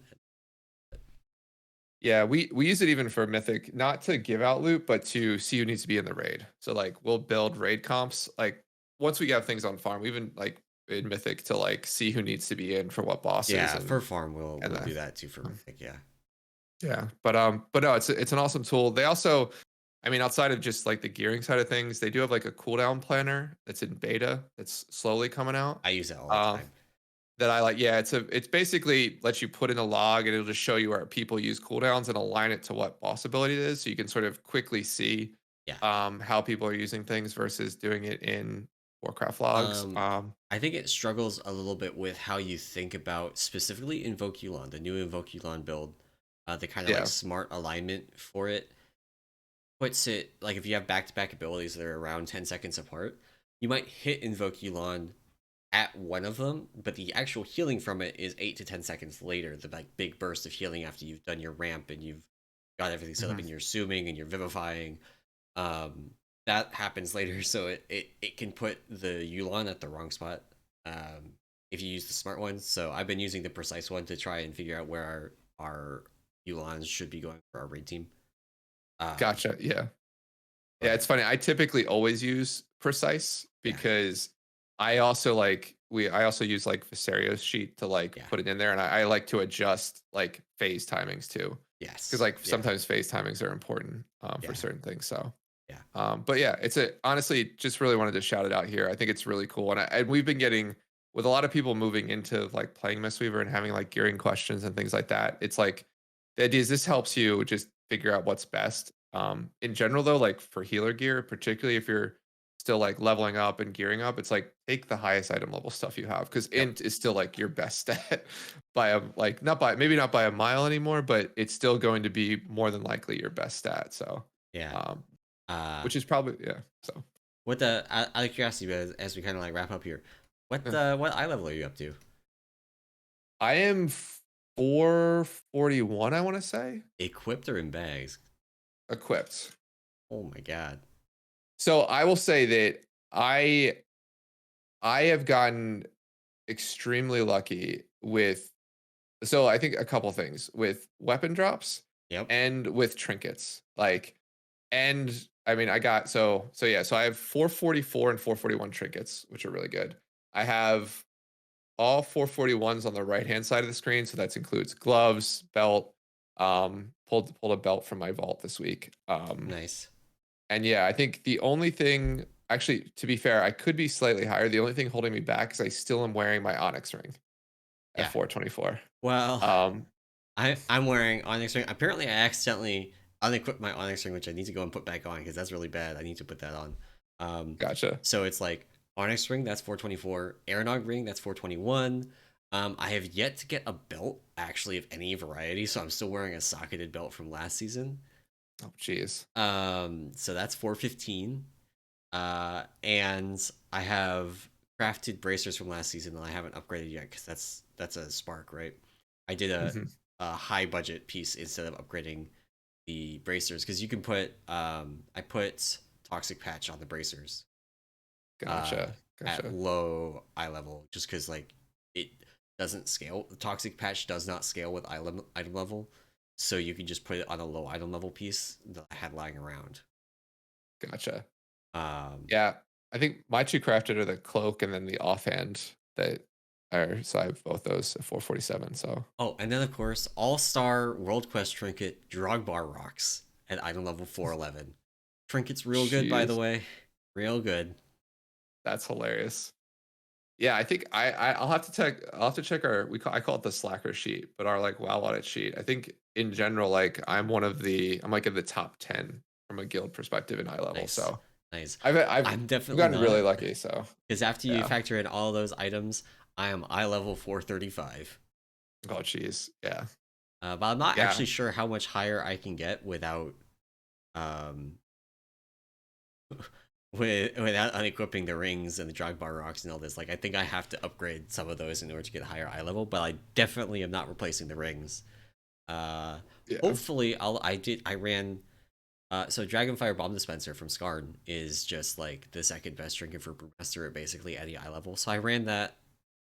Yeah, we use it even for Mythic, not to give out loot, but to see who needs to be in the raid. So like we'll build raid comps. Like once we have things on farm, we even like in Mythic to like see who needs to be in for what bosses yeah, for farm, we'll and we'll then do that too for Mythic. Yeah. yeah. But no, it's an awesome tool. They also, I mean, outside of just like the gearing side of things, they do have like a cooldown planner that's in beta that's slowly coming out. I use that all the Um, time. that I like. Yeah, it's basically lets you put in a log and it'll just show you where people use cooldowns and align it to what boss ability it is, so you can sort of quickly see Yeah. how people are using things versus doing it in Warcraft logs. Um, I think it struggles a little bit with how you think about specifically Invoke Yulon, the new Invoke Yulon build. The kind of like Yeah. smart alignment for it puts it like if you have back-to-back abilities that are around 10 seconds apart, you might hit Invoke Yulon at one of them, but the actual healing from it is 8 to 10 seconds later. The like big burst of healing after you've done your ramp and you've got everything set up Mhm. and you're assuming and you're vivifying. That happens later, so it can put the Yulon at the wrong spot if you use the smart ones. So I've been using the precise one to try and figure out where our Yulons should be going for our raid team. Gotcha. Yeah. Yeah, But it's funny. I typically always use precise yeah, because I also I also use like Visario's sheet to like yeah, put it in there, and I like to adjust like phase timings too, because yes, like yeah, sometimes phase timings are important for yeah, certain things. So, yeah, but yeah, it's a honestly just really wanted to shout it out here. I think it's really cool, and we've been getting with a lot of people moving into like playing Mistweaver and having like gearing questions and things like that. It's like the idea is this helps you just figure out what's best. In general, though, like for healer gear, particularly if you're still like leveling up and gearing up, it's like take the highest item level stuff you have because yep, int is still like your best stat by a like not by maybe not by a mile anymore, but it's still going to be more than likely your best stat. So, yeah. um, Uh, which is probably yeah. So what the out of curiosity, as we kind of like wrap up here, yeah. what eye level are you up to? I am 441, I want to say, Equipped or in bags? equipped. Oh my god. So I will say that I have gotten extremely lucky with so I think a couple things with weapon drops Yep. and with trinkets. Like and I mean I got so yeah, so I have 444 and 441 trinkets, which are really good. I have all 441s on the right-hand side of the screen, so that includes gloves, belt, pulled a belt from my vault this week. Nice. And yeah, I think the only thing, actually, to be fair, I could be slightly higher. The only thing holding me back is I still am wearing my Onyx ring at Yeah. 424. Well, Um, I'm wearing Onyx ring. Apparently, I accidentally unequipped my Onyx ring, which I need to go and put back on because that's really bad. I need to put that on. gotcha. So it's like Onyx ring, that's 424. Aeronog ring, that's 421. I have yet to get a belt actually of any variety, so I'm still wearing a socketed belt from last season. Oh, jeez. So that's 415. And I have crafted bracers from last season that I haven't upgraded yet because that's a spark, right? I did Mhm. a high budget piece instead of upgrading the bracers because you can put I put toxic patch on the bracers uh Gotcha. at Gotcha. low eye level just because like it doesn't scale. The toxic patch does not scale with item level, so you can just put it on a low item level piece that I had lying around. Gotcha. Um, Yeah. I think my two crafted are the cloak and then the offhand that are, so I have both those at 447. So, Oh, and then of course, All-Star World Quest Trinket Drogbar Rocks at item level 411. Trinket's real good, by the jeez, way. Real good. that's hilarious. Yeah, I think I'll have to check. I'll have to check our. I call it the slacker sheet, but our like WoW audit sheet. I think in general, like I'm like in the top 10 from a guild perspective in high level. Nice, So nice. I've I'm definitely gotten really not, lucky. So because after you yeah. factor in all those items, I am eye level 435. Oh geez. Yeah. But I'm not Yeah. actually sure how much higher I can get without um without unequipping the rings and the drag bar rocks and all this. Like I think I have to upgrade some of those in order to get higher eye level, but I definitely am not replacing the rings. Uh Yeah. Hopefully I ran so Dragonfire Bomb Dispenser from Zskarn is just like the second best trinket for Brewmaster at basically any eye level. So I ran that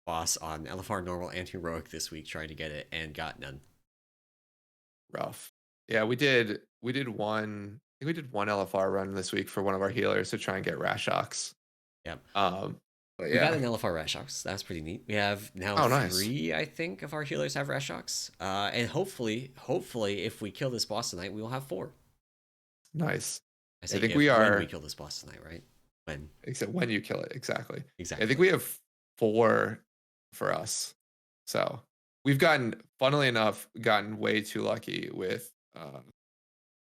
boss on LFR normal and heroic this week trying to get it and got none. Rough. Yeah, we did one. I think we did one LFR run this week for one of our healers to try and get Rashocks. Yep. But We got yeah. an LFR Rashocks. That's pretty neat. We have now Oh, nice. three, I think, of our healers have Rashocks. And hopefully, if we kill this boss tonight, we will have four. Nice. I I say think if we when we are. kill this boss tonight, right? When Except when you kill it, exactly. I think exactly? we have 4 for us. So we've funnily enough, gotten way too lucky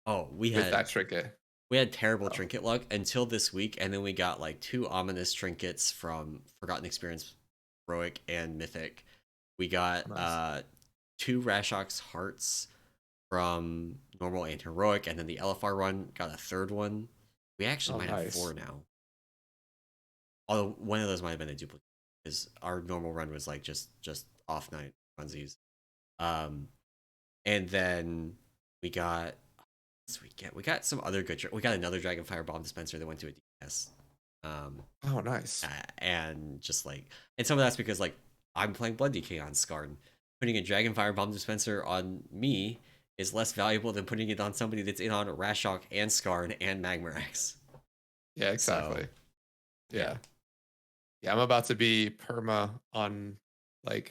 Oh, with that trinket. we had terrible So trinket luck until this week, and then we got like two ominous trinkets from Forgotten Experience, Heroic, and Mythic. We got nice. two Rashok's hearts from normal and heroic, and then the LFR run got a third one. We actually Oh, might have four nice. now. Although one of those might have been a duplicate, because our normal run was like just off night funsies. Um, and then we got we got some other good. We got another Dragonfire Bomb Dispenser that went to a DS. Um, Oh, nice. and just like, and some of that's because like I'm playing Blood DK on Zskarn. Putting a Dragonfire Bomb Dispenser on me is less valuable than putting it on somebody that's in on Rashok and Zskarn and Magmarax. Yeah, So exactly. yeah. Yeah. Yeah, I'm about to be perma on I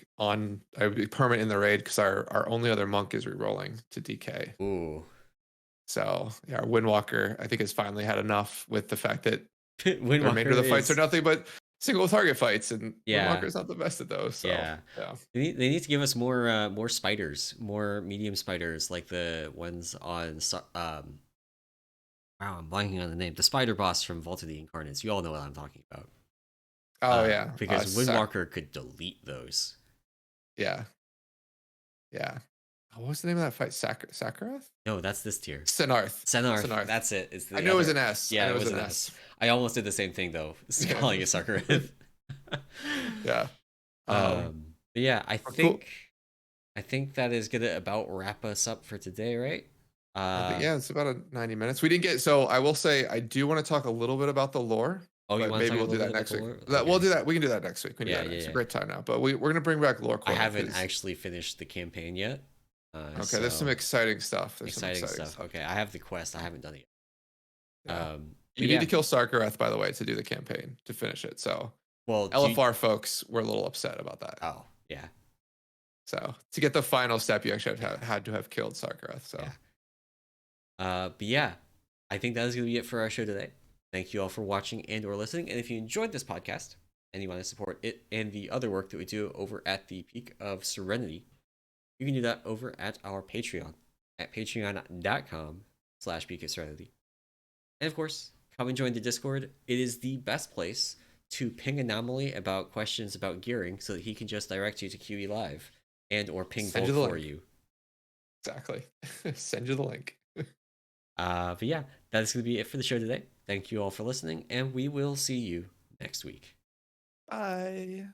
would be perma in the raid because our only other monk is rerolling to DK. Ooh. So yeah, our Windwalker I think has finally had enough with the fact that the remainder Windwalker of the fights are is nothing but single target fights, and yeah, Windwalker's not the best at those. So yeah. yeah. They need to give us more spiders, more medium spiders like the ones on wow, I'm blanking on the name. The spider boss from Vault of the Incarnates. You all know what I'm talking about. Oh yeah. Because Windwalker could delete those. Yeah. Yeah. What was the name of that fight? Sakarath? No, that's this tier. Senarth. Senarth. Senarth. That's it. It's I the knew it was other. an S. I Yeah, knew it it was was an an S. S. I almost did the same thing though, Yeah. calling it Sakurith. Yeah. But yeah, Cool. I think that is gonna about wrap us up for today, right? I think yeah, it's about 90 minutes. We didn't get so I will say I do want to talk a little bit about the lore, Oh, you but want to maybe talk a we'll do little bit that about next the week. lore? We'll Okay. do that. We can do that next week. We can do Yeah, that next. yeah, A yeah. great time now. But we're gonna bring back lore I corner haven't because actually finished the campaign yet. okay, there's some So exciting stuff. There's some exciting exciting stuff. stuff. Okay, I have the quest. I haven't done it yet. Yeah. But You need yeah. to kill Sarkareth, by the way, to do the campaign, to finish it. So Well, LFR folks were a little upset about that. Oh, yeah. So to get the final step, you actually had to have killed Sarkareth. So Yeah. But yeah, I think that is going to be it for our show today. Thank you all for watching and or listening. And if you enjoyed this podcast and you want to support it and the other work that we do over at the Peak of Serenity, you can do that over at our Patreon at patreon.com/Peak of Serenity. And of course, come and join the Discord. It is the best place to ping Anomaly about questions about gearing so that he can just direct you to QE Live and or ping send Volk you the for link. you. Exactly. Send you the link. But yeah, that's going to be it for the show today. Thank you all for listening, and we will see you next week. Bye.